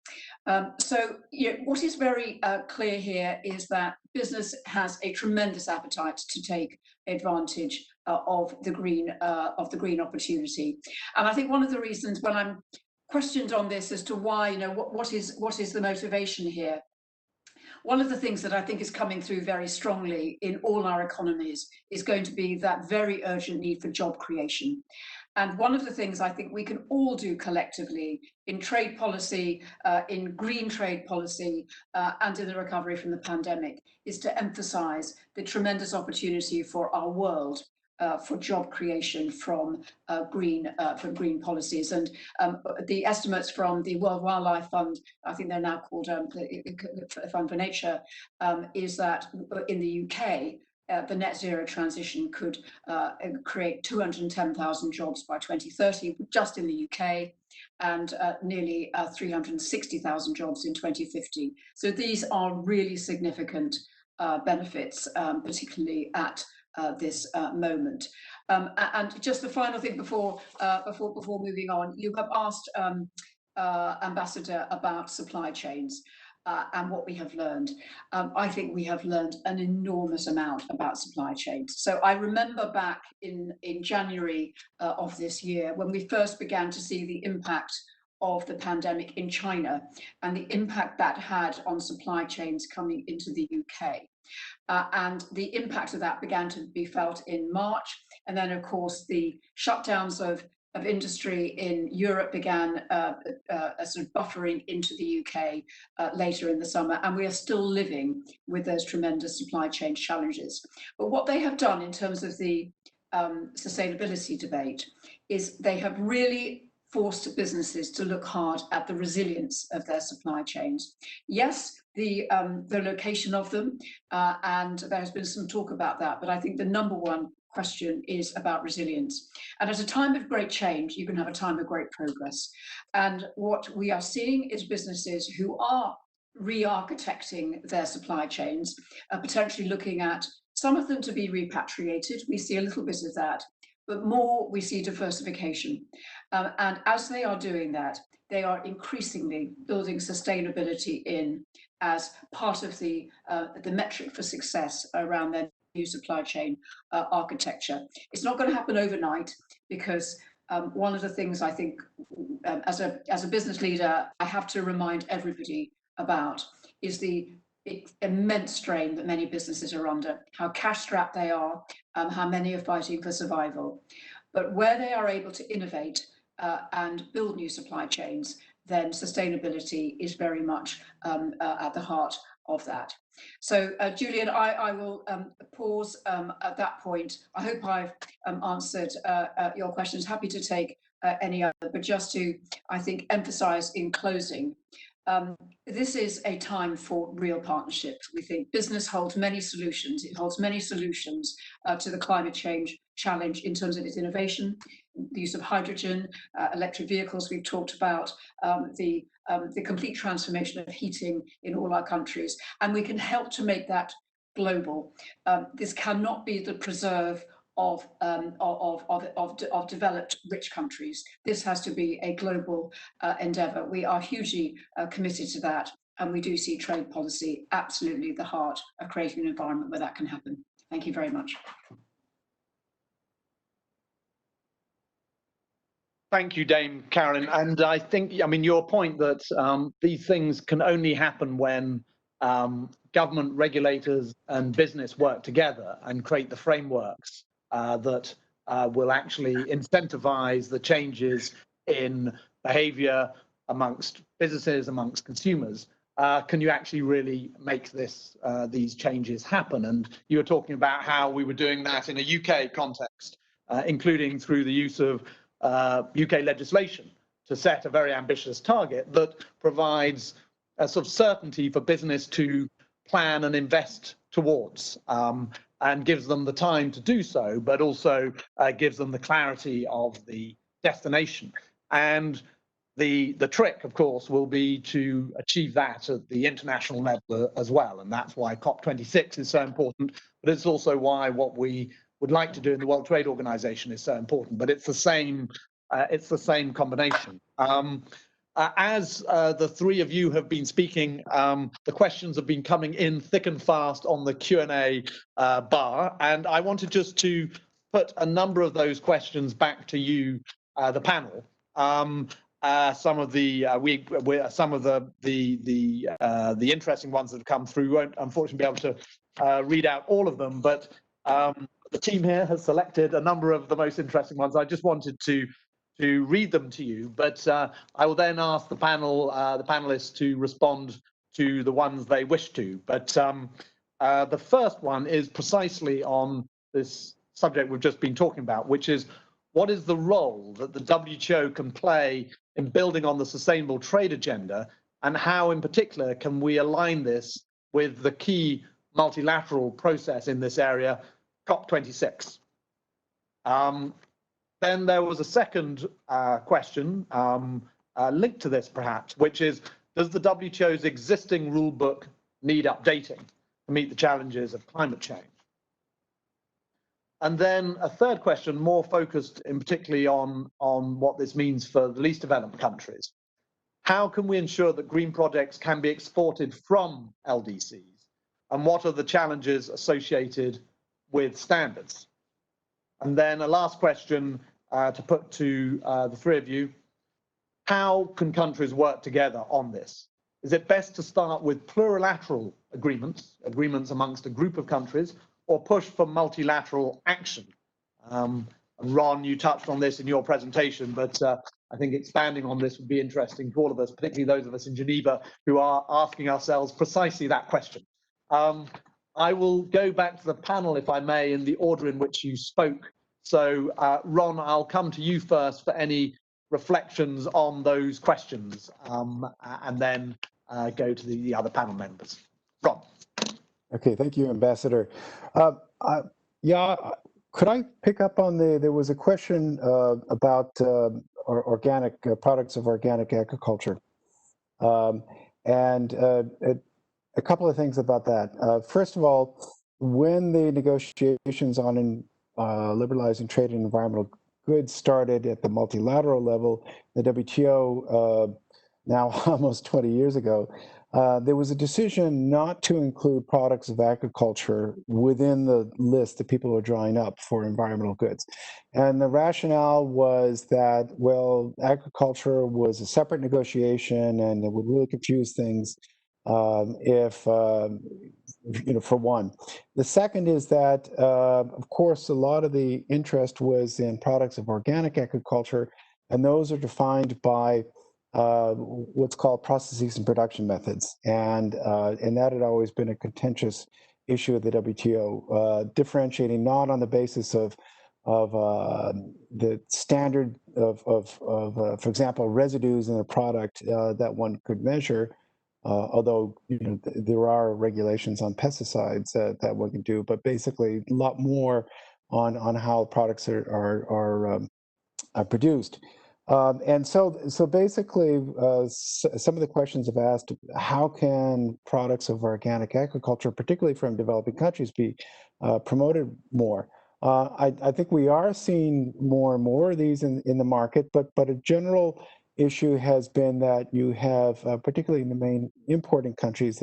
E: So what is very clear here is that business has a tremendous appetite to take advantage of the green opportunity. And I think one of the reasons when I'm questioned on this as to why, what is the motivation here, one of the things that I think is coming through very strongly in all our economies is going to be that very urgent need for job creation. And one of the things I think we can all do collectively in trade policy, in green trade policy, and in the recovery from the pandemic is to emphasize the tremendous opportunity for our world for job creation from green policies. And the estimates from the World Wildlife Fund, I think they're now called the Fund for Nature, is that in the UK, the net zero transition could create 210,000 jobs by 2030, just in the UK, and nearly 360,000 jobs in 2050. So these are really significant benefits, particularly at this moment. And just the final thing before moving on, you have asked Ambassador about supply chains. And what we have learned. I think we have learned an enormous amount about supply chains. So I remember back in January of this year, when we first began to see the impact of the pandemic in China and the impact that had on supply chains coming into the UK. And the impact of that began to be felt in March. And then, of course, the shutdowns of industry in Europe began sort of buffering into the UK later in the summer, and we are still living with those tremendous supply chain challenges. But what they have done in terms of the sustainability debate is they have really forced businesses to look hard at the resilience of their supply chains. Yes, the location of them, and there has been some talk about that, but I think the number one question is about resilience. And at a time of great change, you can have a time of great progress. And what we are seeing is businesses who are re-architecting their supply chains, potentially looking at some of them to be repatriated. We see a little bit of that, but more we see diversification. And as they are doing that, they are increasingly building sustainability in as part of the metric for success around their new supply chain architecture. It's not going to happen overnight, because one of the things I think as a business leader I have to remind everybody about is the immense strain that many businesses are under, how cash strapped they are, how many are fighting for survival. But where they are able to innovate and build new supply chains, then sustainability is very much at the heart of that. So, Julian, I will pause at that point. I hope I've answered your questions. Happy to take any other, but just to, I think, emphasize in closing, this is a time for real partnerships. We think business holds many solutions. It holds many solutions to the climate change challenge in terms of its innovation, the use of hydrogen, electric vehicles we've talked about, the complete transformation of heating in all our countries, and we can help to make that global. This cannot be the preserve of developed rich countries. This has to be a global endeavour. We are hugely committed to that, and we do see trade policy absolutely at the heart of creating an environment where that can happen. Thank you very much.
A: Thank you, Dame Karen. And I think, I mean, your point that these things can only happen when government, regulators and business work together and create the frameworks that will actually incentivize the changes in behavior amongst businesses, amongst consumers. Can you actually really make these changes happen? And you were talking about how we were doing that in a UK context, including through the use of UK legislation to set a very ambitious target that provides a sort of certainty for business to plan and invest towards, and gives them the time to do so, but also gives them the clarity of the destination. And the trick, of course, will be to achieve that at the international level as well. And that's why COP26 is so important, but it's also why what we would like to do in the World Trade Organization is so important. But it's the same combination. As the three of you have been speaking, the questions have been coming in thick and fast on the Q&A bar, and I wanted just to put a number of those questions back to you, the panel. Some of the interesting ones that have come through won't unfortunately be able to read out all of them, but the team here has selected a number of the most interesting ones. I just wanted to read them to you, but I will then ask the panelists to respond to the ones they wish to. But the first one is precisely on this subject we've just been talking about, which is what is the role that the WTO can play in building on the sustainable trade agenda, and how in particular can we align this with the key multilateral process in this area, COP26. Then there was a second question linked to this perhaps, which is, does the WTO's existing rule book need updating to meet the challenges of climate change? And then a third question, more focused in particularly on what this means for the least developed countries. How can we ensure that green projects can be exported from LDCs? And what are the challenges associated with standards? And then a last question to put to the three of you. How can countries work together on this? Is it best to start with plurilateral agreements amongst a group of countries, or push for multilateral action? Ron, you touched on this in your presentation, but I think expanding on this would be interesting to all of us, particularly those of us in Geneva who are asking ourselves precisely that question. I will go back to the panel, if I may, in the order in which you spoke. So, Ron, I'll come to you first for any reflections on those questions, and then go to the other panel members. Ron.
C: Okay, thank you, Ambassador. Yeah, could I pick up on there was a question about organic products of organic agriculture, and a couple of things about that. First of all, when the negotiations on liberalizing trade and environmental goods started at the multilateral level, the WTO, now almost 20 years ago, there was a decision not to include products of agriculture within the list that people are drawing up for environmental goods. And the rationale was that, well, agriculture was a separate negotiation and it would really confuse things if, for one. The second is that, of course, a lot of the interest was in products of organic agriculture, and those are defined by what's called processes and production methods, and that had always been a contentious issue of the WTO, differentiating not on the basis of the standard of for example, residues in a product that one could measure, although there are regulations on pesticides that one can do, but basically a lot more on how products are produced. And so basically, some of the questions have asked, how can products of organic agriculture, particularly from developing countries, be promoted more? I think we are seeing more and more of these in the market, but a general issue has been that you have, particularly in the main importing countries,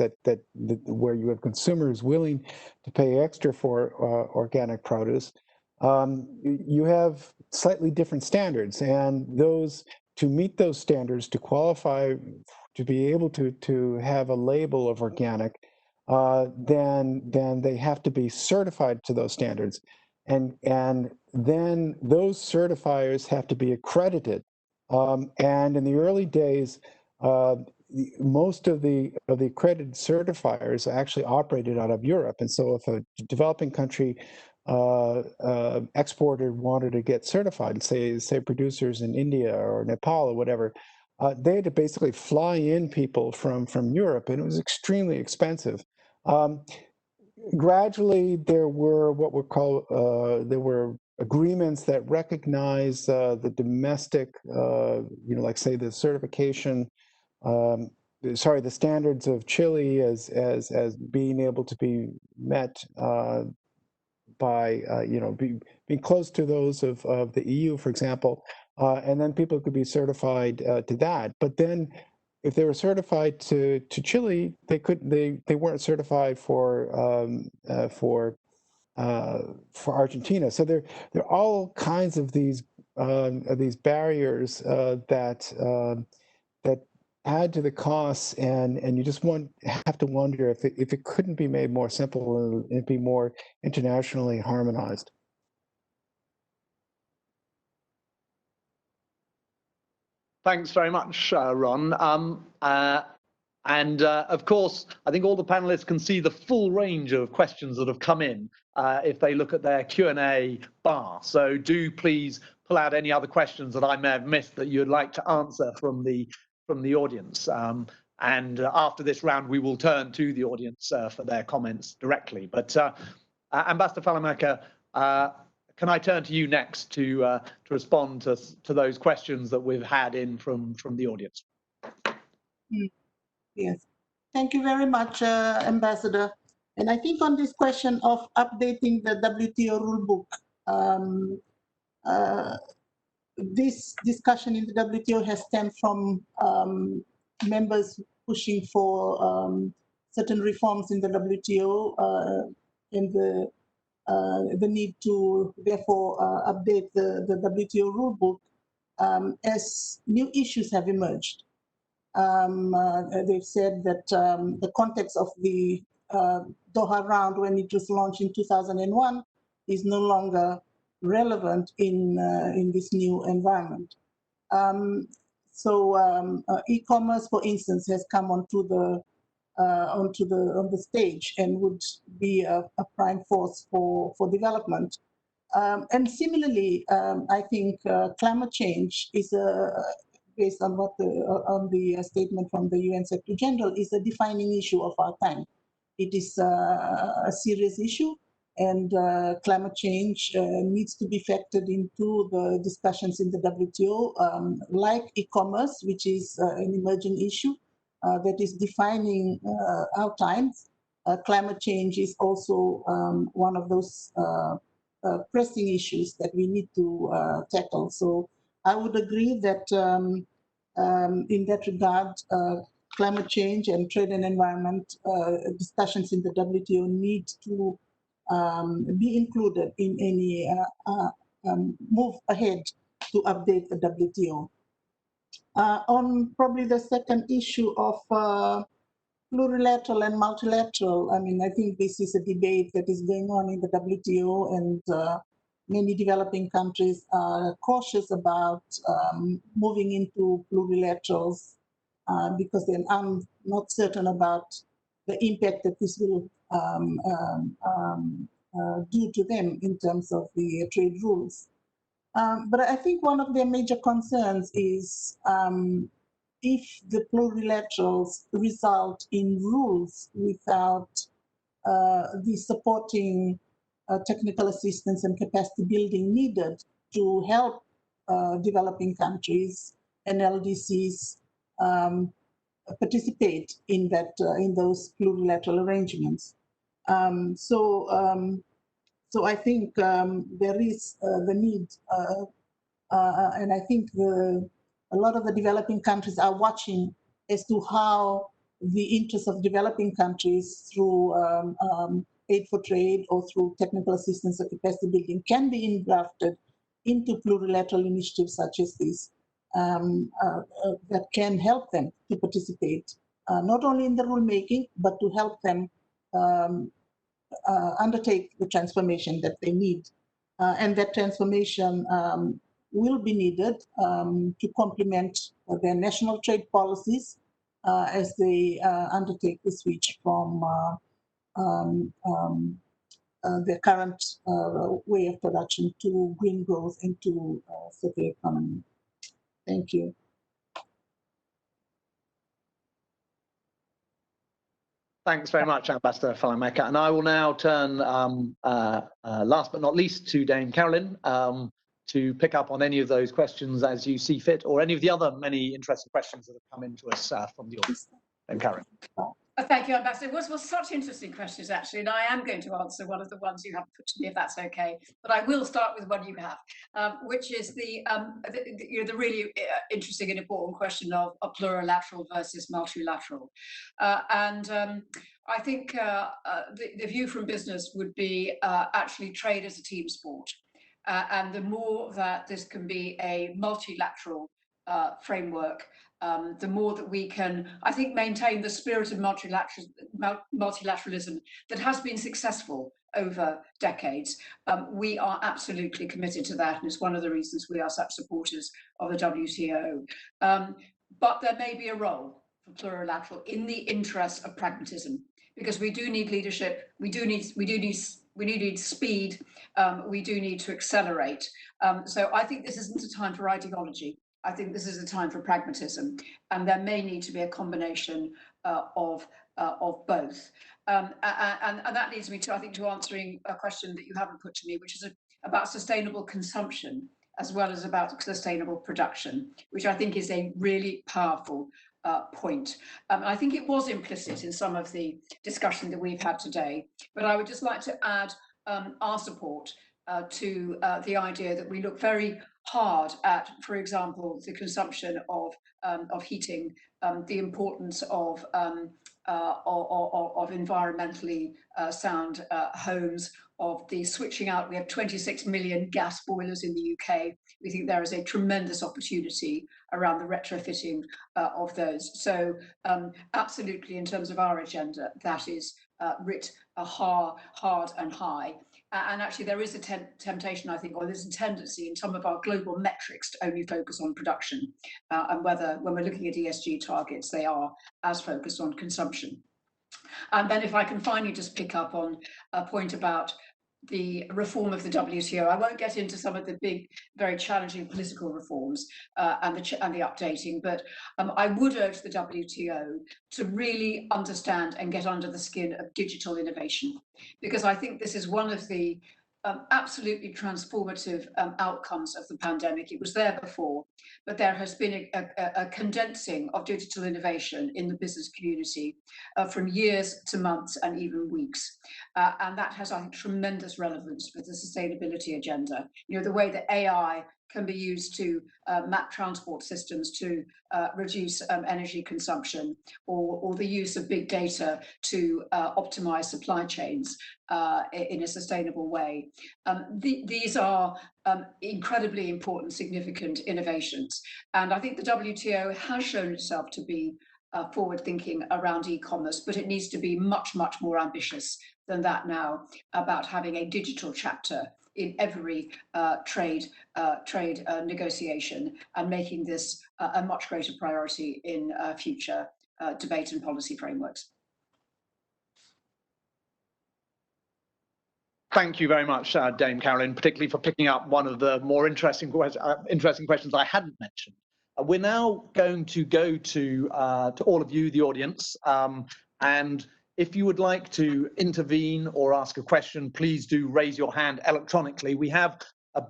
C: where you have consumers willing to pay extra for organic produce. You have slightly different standards, and to meet those standards, to qualify, to be able to have a label of organic, then they have to be certified to those standards, and then those certifiers have to be accredited. And in the early days, most of the accredited certifiers actually operated out of Europe, and so if a developing country exporter wanted to get certified, say producers in India or Nepal or whatever, they had to basically fly in people from Europe, and it was extremely expensive. Gradually, there were what were called there were agreements that recognize the domestic, like say the certification, the standards of Chile as being able to be met by being close to those of the EU, for example, and then people could be certified to that. But then, if they were certified to Chile, they weren't certified for Argentina. So there are all kinds of these barriers that add to the costs, and you just have to wonder if it couldn't be made more simple and be more internationally harmonized.
A: Thanks very much, Ron. And of course, I think all the panelists can see the full range of questions that have come in if they look at their Q&A bar. So do please pull out any other questions that I may have missed that you'd like to answer from the audience. And after this round, we will turn to the audience for their comments directly. But Ambassador Falamaka, can I turn to you next to respond to those questions that we've had in from the audience?
D: Yes, thank you very much, Ambassador. And I think on this question of updating the WTO rulebook, this discussion in the WTO has stemmed from members pushing for certain reforms in the WTO and the need to therefore update the WTO rulebook as new issues have emerged. They've said that the context of the Doha round, when it was launched in 2001, is no longer relevant in this new environment. E-commerce, for instance, has come onto the stage and would be a prime force for development. And similarly, I think climate change is based on what the statement from the UN Secretary General, is a defining issue of our time. It is a serious issue, and climate change needs to be factored into the discussions in the WTO, like e-commerce, which is an emerging issue that is defining our times. Climate change is also one of those pressing issues that we need to tackle. So I would agree that in that regard, climate change and trade and environment discussions in the WTO need to be included in any move ahead to update the WTO. On probably the second issue of plurilateral and multilateral, I mean, I think this is a debate that is going on in the WTO, and many developing countries are cautious about moving into plurilaterals because they're not certain about the impact that this will do to them in terms of the trade rules. But I think one of their major concerns is if the plurilaterals result in rules without the supporting technical assistance and capacity building needed to help developing countries and LDCs participate in that in those plurilateral arrangements. So I think there is the need, and I think a lot of the developing countries are watching as to how the interests of developing countries through aid for trade or through technical assistance or capacity building can be engrafted into plurilateral initiatives such as this that can help them to participate, not only in the rulemaking, but to help them undertake the transformation that they need. And that transformation will be needed to complement their national trade policies as they undertake the switch from their current way of production to green growth and to circular economy. Thank you.
A: Thanks very much, Ambassador Falamaka. And I will now turn, last but not least, to Dame Carolyn to pick up on any of those questions as you see fit, or any of the other many interesting questions that have come into us from the audience. Dame Carolyn.
E: Thank you, Ambassador. It was such interesting questions, actually, and I am going to answer one of the ones you have put to me, if that's okay. But I will start with one you have, which is the really interesting and important question of plurilateral versus multilateral. I think the view from business would be actually trade as a team sport. And the more that this can be a multilateral framework, the more that we can, I think, maintain the spirit of multilateralism that has been successful over decades. We are absolutely committed to that, and it's one of the reasons we are such supporters of the WTO. But there may be a role for plurilateral in the interest of pragmatism, because we do need leadership, we do need speed, we do need to accelerate. So I think this isn't a time for ideology. I think this is a time for pragmatism, and there may need to be a combination of both. And that leads me to, I think, to answering a question that you haven't put to me, which is about sustainable consumption as well as about sustainable production, which I think is a really powerful point. I think it was implicit in some of the discussion that we've had today, but I would just like to add our support to the idea that we look very hard at, for example, the consumption of heating, the importance of environmentally sound homes, of the switching out. We have 26 million gas boilers in the UK. We think there is a tremendous opportunity around the retrofitting of those. So absolutely, in terms of our agenda, that is writ hard and high. And actually, there is a temptation, I think, or there's a tendency in some of our global metrics to only focus on production, and whether, when we're looking at ESG targets, they are as focused on consumption. And then if I can finally just pick up on a point about the reform of the WTO. I won't get into some of the big, very challenging political reforms and the updating, but I would urge the WTO to really understand and get under the skin of digital innovation, because I think this is one of the absolutely transformative outcomes of the pandemic. It was there before, but there has been a condensing of digital innovation in the business community from years to months and even weeks. And that has, I think, tremendous relevance for the sustainability agenda. You know, the way that AI can be used to map transport systems to reduce energy consumption, or the use of big data to optimize supply chains in a sustainable way. These are incredibly important, significant innovations. And I think the WTO has shown itself to be forward-thinking around e-commerce, but it needs to be much, much more ambitious than that now, about having a digital chapter in every trade negotiation, and making this a much greater priority in future debate and policy frameworks.
A: Thank you very much, Dame Carolyn, particularly for picking up one of the more interesting questions I hadn't mentioned. We're now going to go to all of you, the audience, and if you would like to intervene or ask a question, please do raise your hand electronically. We have a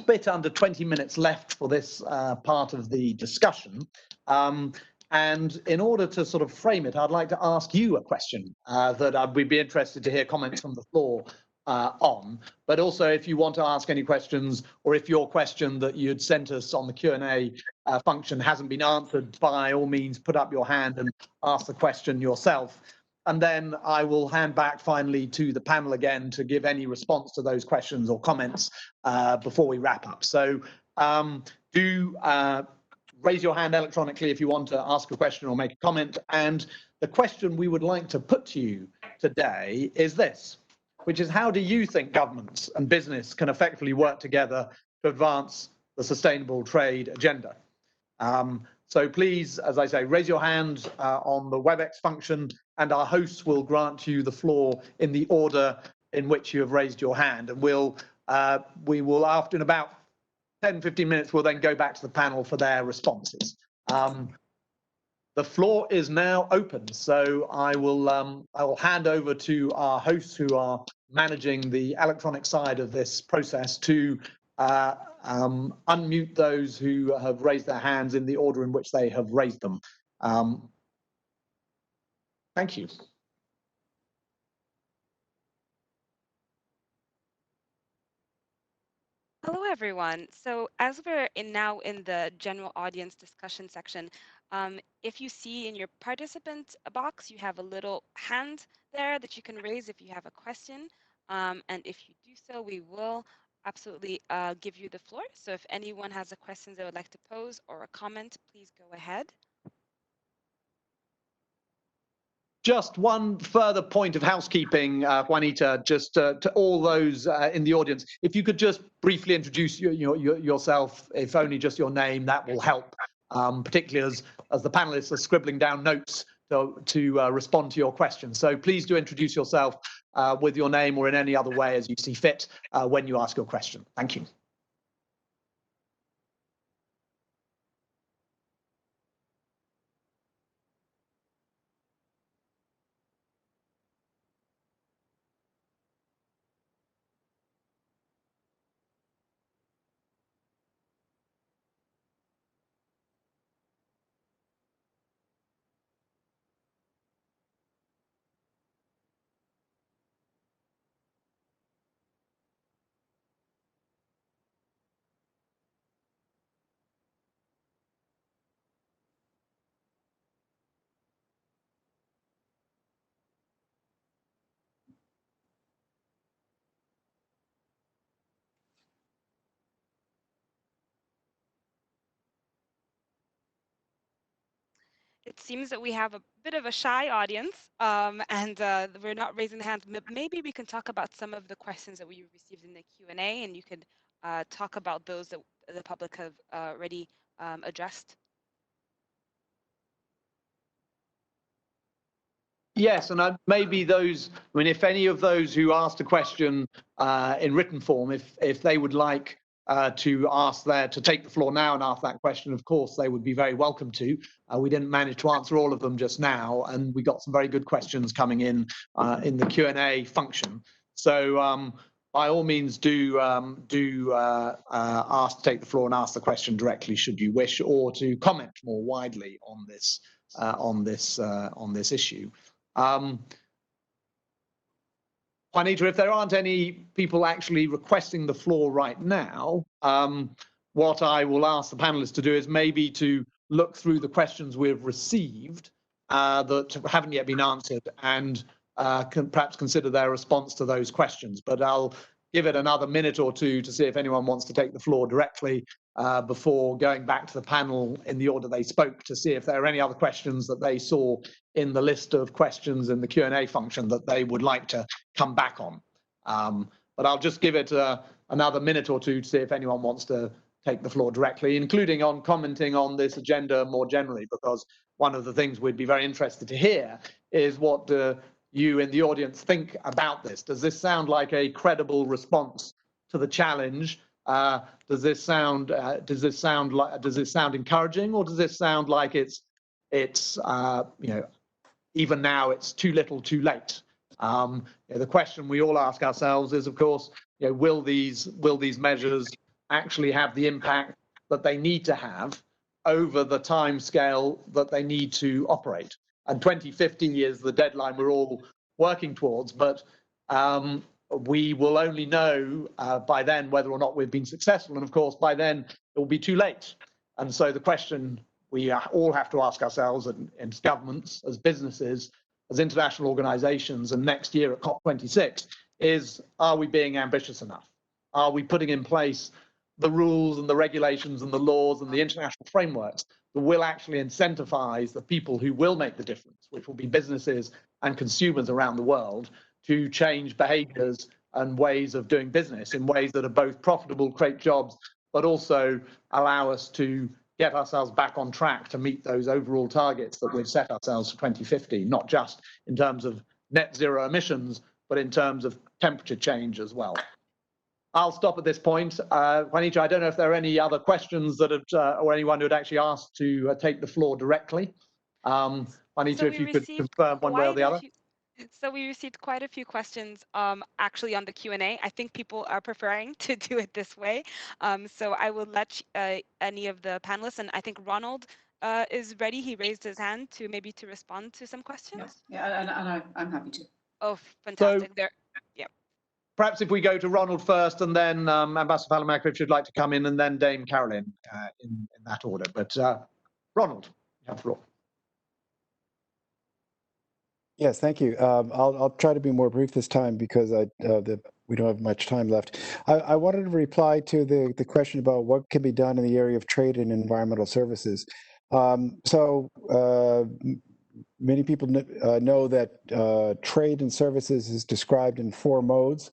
A: bit under 20 minutes left for this part of the discussion. And in order to sort of frame it, I'd like to ask you a question that we'd be interested to hear comments from the floor on. But also, if you want to ask any questions, or if your question that you'd sent us on the Q&A function hasn't been answered, by all means, put up your hand and ask the question yourself. And then I will hand back finally to the panel again to give any response to those questions or comments before we wrap up. So do raise your hand electronically if you want to ask a question or make a comment. And the question we would like to put to you today is this, which is, how do you think governments and business can effectively work together to advance the sustainable trade agenda? So please, as I say, raise your hand on the WebEx function, and our hosts will grant you the floor in the order in which you have raised your hand. And we will, after in about 10-15 minutes, we'll then go back to the panel for their responses. The floor is now open, so I will hand over to our hosts, who are managing the electronic side of this process, to unmute those who have raised their hands in the order in which they have raised them. Thank you.
F: Hello, everyone. So as we're now in the general audience discussion section, if you see in your participant box, you have a little hand there that you can raise if you have a question. And if you do so, we will absolutely give you the floor. So if anyone has a question they would like to pose or a comment, please go ahead.
A: Just one further point of housekeeping, Juanita, just to all those in the audience. If you could just briefly introduce yourself, if only just your name, that will help particularly as the panelists are scribbling down notes to respond to your questions. So please do introduce yourself with your name or in any other way as you see fit when you ask your question. Thank you.
F: It seems that we have a bit of a shy audience, and we're not raising the hands. Maybe we can talk about some of the questions that we received in the Q&A, and you could talk about those that the public have already addressed.
A: Yes, and maybe those, I mean, if any of those who asked a question in written form, if they would like to take the floor now and ask that question, of course, they would be very welcome to. We didn't manage to answer all of them just now, and we got some very good questions coming in the Q&A function. So by all means, do ask to take the floor and ask the question directly, should you wish, or to comment more widely on this issue. Juanita, if there aren't any people actually requesting the floor right now, what I will ask the panelists to do is maybe to look through the questions we've received that haven't yet been answered and can perhaps consider their response to those questions. But I'll give it another minute or two to see if anyone wants to take the floor directly before going back to the panel in the order they spoke, to see if there are any other questions that they saw in the list of questions in the Q&A function that they would like to come back on. But I'll just give it another minute or two to see if anyone wants to take the floor directly, including on commenting on this agenda more generally, because one of the things we'd be very interested to hear is what you in the audience think about this. Does this sound like a credible response to the challenge? Does this sound encouraging, or does this sound like it's even now it's too little, too late? The question we all ask ourselves is, of course, will these measures actually have the impact that they need to have over the time scale that they need to operate? And 2050 is the deadline we're all working towards, but we will only know by then whether or not we've been successful. And of course, by then it will be too late. And so the question we all have to ask ourselves, as governments, as businesses, as international organizations, and next year at COP26 is, are we being ambitious enough? Are we putting in place the rules and the regulations and the laws and the international frameworks that will actually incentivize the people who will make the difference, which will be businesses and consumers around the world, to change behaviors and ways of doing business in ways that are both profitable, create jobs, but also allow us to get ourselves back on track to meet those overall targets that we've set ourselves for 2050, not just in terms of net zero emissions, but in terms of temperature change as well. I'll stop at this point. Juanita, I don't know if there are any other questions that have, or anyone who had actually asked to take the floor directly. Juanita,
F: So
A: if you could confirm one way or the other.
F: So we received quite a few questions actually on the Q&A. I think people are preferring to do it this way. So I will let any of the panelists, and I think Ronald is ready. He raised his hand to respond to some questions.
E: Yeah, and I'm happy to.
F: Oh, fantastic.
A: So, perhaps if we go to Ronald first, and then Ambassador Palamaker, if you'd like to come in, and then Dame Caroline in that order. But Ronald, you have the floor.
C: Yes, thank you. I'll try to be more brief this time because we don't have much time left. I wanted to reply to the question about what can be done in the area of trade and environmental services. Many people know that trade and services is described in 4 modes.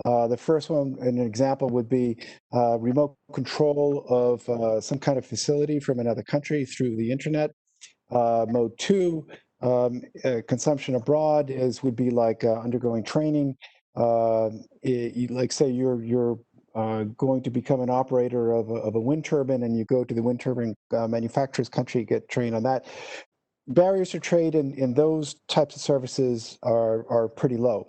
C: The first one, an example would be remote control of some kind of facility from another country through the internet. Mode 2, consumption abroad, would be like undergoing training. Like say you're going to become an operator of a wind turbine, and you go to the wind turbine manufacturer's country, get trained on that. Barriers to trade in those types of services are pretty low.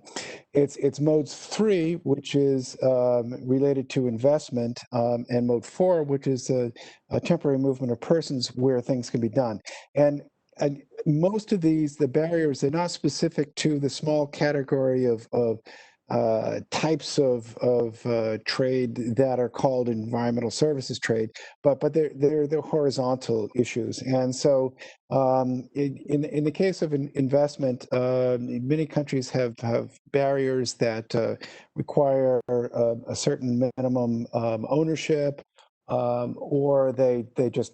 C: It's modes 3, which is related to investment, and mode 4, which is a temporary movement of persons where things can be done. And most of these, the barriers, they're not specific to the small category of types of trade that are called environmental services trade, but they're horizontal issues. And so in the case of investment, many countries have barriers that require a certain minimum ownership, or they just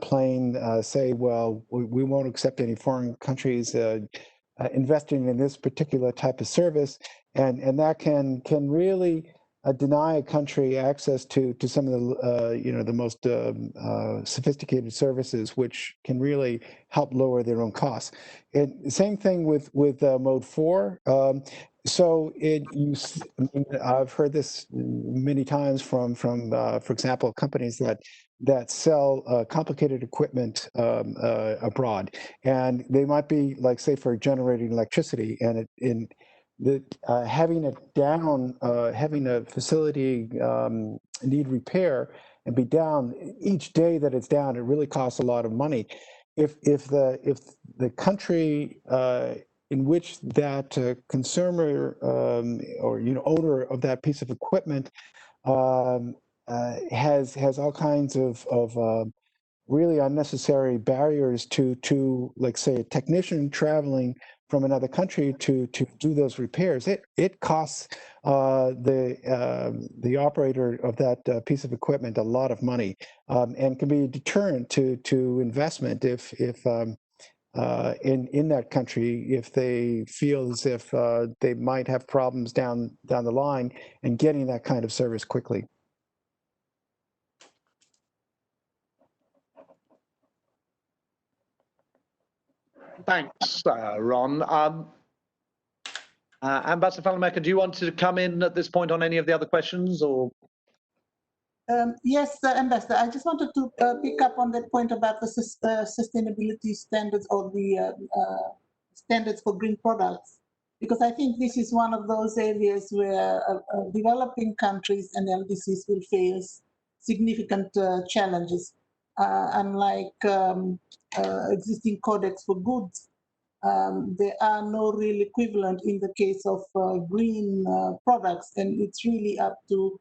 C: plain say, well, we won't accept any foreign countries investing in this particular type of service, and that can really deny a country access to some of the the most sophisticated services, which can really help lower their own costs. And same thing with mode 4. So I've heard this many times from for example, companies that sell complicated equipment abroad, and they might be like, say, for generating electricity, and having a facility need repair and be down each day that it's down, it really costs a lot of money. If the country in which that consumer or owner of that piece of equipment has all kinds of really unnecessary barriers to like, say, a technician traveling from another country to do those repairs, it costs the operator of that piece of equipment a lot of money, and can be a deterrent to investment if in that country, if they feel as if they might have problems down the line and getting that kind of service quickly.
A: Thanks, Ron. Ambassador Fallenmaker, do you want to come in at this point on any of the other questions, or?
D: Yes, Ambassador, I just wanted to pick up on that point about the sustainability standards, or the standards for green products, because I think this is one of those areas where developing countries and LDCs will face significant challenges. Unlike existing codex for goods, there are no real equivalent in the case of green products, and it's really up to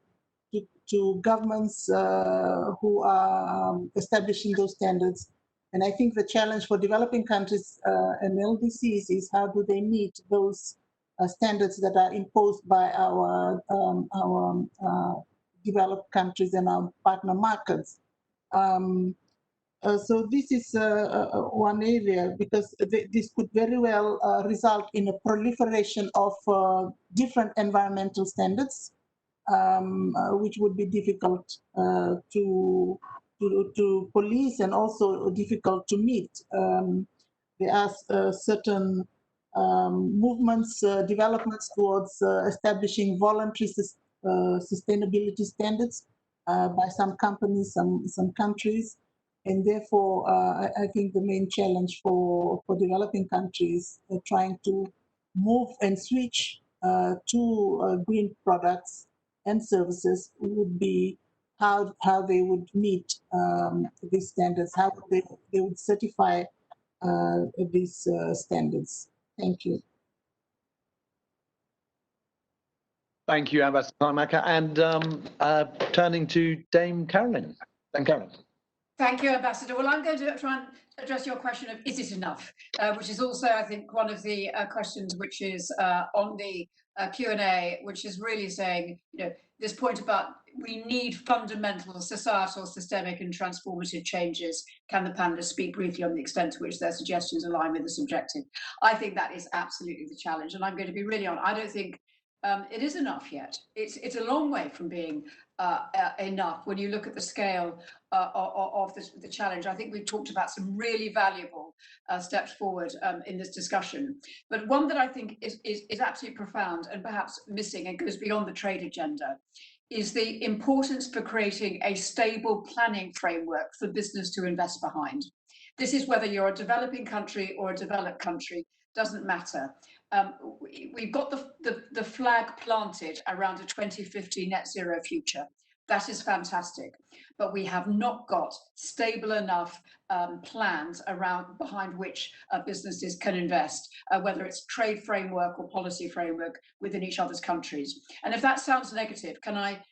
D: governments who are establishing those standards. And I think the challenge for developing countries and LDCs is, how do they meet those standards that are imposed by our developed countries and our partner markets. So this is one area, because this could very well result in a proliferation of different environmental standards, which would be difficult to police and also difficult to meet. There are certain movements, developments towards establishing voluntary sustainability standards by some companies, some countries. And therefore, I think the main challenge for developing countries trying to move and switch to green products and services would be how they would meet these standards, how they would certify these standards. Thank you.
A: Thank you, Ambassador Fallenmaker. And turning to Dame Carolyn. Dame Carolyn.
E: Thank you, Ambassador. Well, I'm going to try and address your question of, is it enough? Which is also, I think, one of the questions which is on the Q&A, which is really saying, this point about we need fundamental societal, systemic and transformative changes. Can the panelists speak briefly on the extent to which their suggestions align with this objective? I think that is absolutely the challenge. And I'm going to be really honest, I don't think it is enough yet. It's a long way from being enough when you look at the scale of the challenge. I think we've talked about some really valuable steps forward in this discussion, but one that I think is absolutely profound and perhaps missing and goes beyond the trade agenda is the importance for creating a stable planning framework for business to invest behind. This is whether you're a developing country or a developed country, doesn't matter. We've got the flag planted around a 2050 net zero future. That is fantastic, but we have not got stable enough plans behind which businesses can invest, whether it's trade framework or policy framework within each other's countries. And if that sounds negative, can I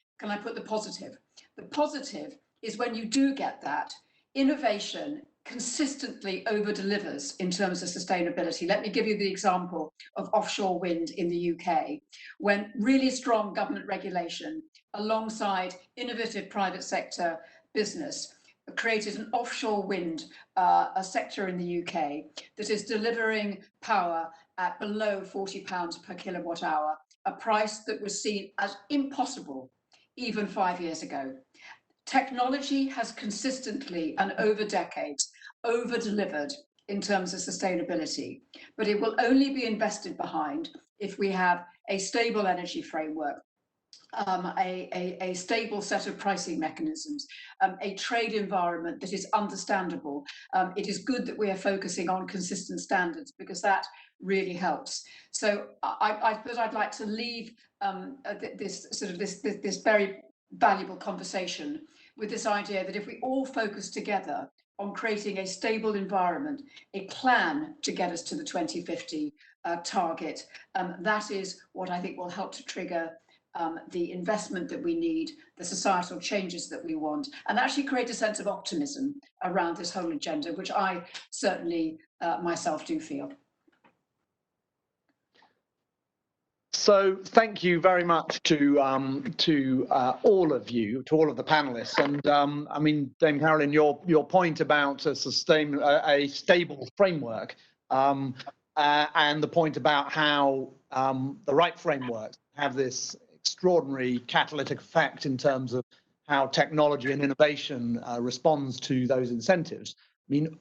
E: put the positive? The positive is when you do get that, innovation consistently over-delivers in terms of sustainability. Let me give you the example of offshore wind in the UK, when really strong government regulation alongside innovative private sector business created an offshore wind a sector in the UK that is delivering power at below £40 per kilowatt hour, a price that was seen as impossible even 5 years ago. Technology has consistently and over decades over-delivered in terms of sustainability, but it will only be invested behind if we have a stable energy framework, a stable set of pricing mechanisms, a trade environment that is understandable. It is good that we are focusing on consistent standards because that really helps. So I suppose I'd like to leave this very valuable conversation with this idea that if we all focus together on creating a stable environment, a plan to get us to the 2050 target, that is what I think will help to trigger the investment that we need, the societal changes that we want, and actually create a sense of optimism around this whole agenda, which I certainly myself do feel.
A: So thank you very much to all of you, to all of the panelists. And I mean, Dame Carolyn, your point about a stable framework and the point about how the right frameworks have this extraordinary catalytic effect in terms of how technology and innovation responds to those incentives. I mean,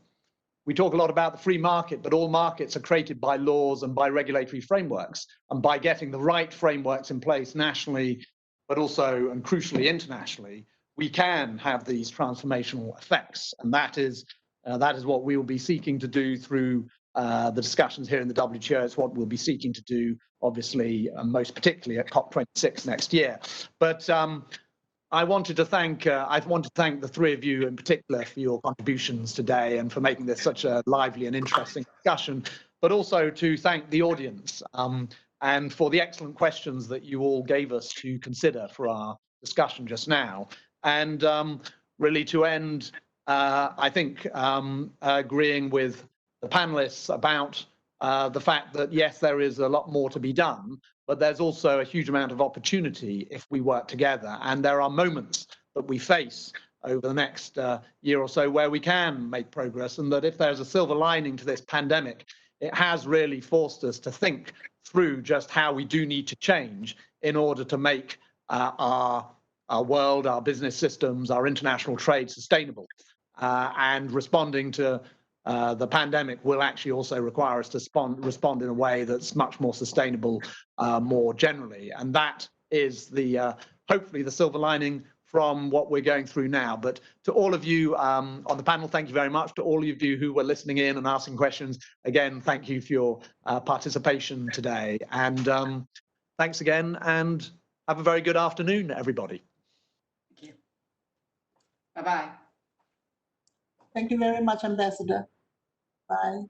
A: we talk a lot about the free market, but all markets are created by laws and by regulatory frameworks. And by getting the right frameworks in place nationally, but also and crucially internationally, we can have these transformational effects. And that is what we will be seeking to do through the discussions here in the WTO. It's what we'll be seeking to do, obviously, most particularly at COP26 next year. But I wanted to thank the three of you in particular for your contributions today and for making this such a lively and interesting discussion, but also to thank the audience and for the excellent questions that you all gave us to consider for our discussion just now. And really to end, I think, agreeing with the panelists about the fact that, yes, there is a lot more to be done, but there's also a huge amount of opportunity if we work together. And there are moments that we face over the next year or so where we can make progress, and that if there's a silver lining to this pandemic, it has really forced us to think through just how we do need to change in order to make our world, our business systems, our international trade sustainable. And responding to the pandemic will actually also require us to respond in a way that's much more sustainable more generally. And that is hopefully the silver lining from what we're going through now. But to all of you on the panel, thank you very much. To all of you who were listening in and asking questions, again, thank you for your participation today. And thanks again, and have a very good afternoon, everybody.
E: Thank you. Bye-bye.
D: Thank you very much, Ambassador. Bye.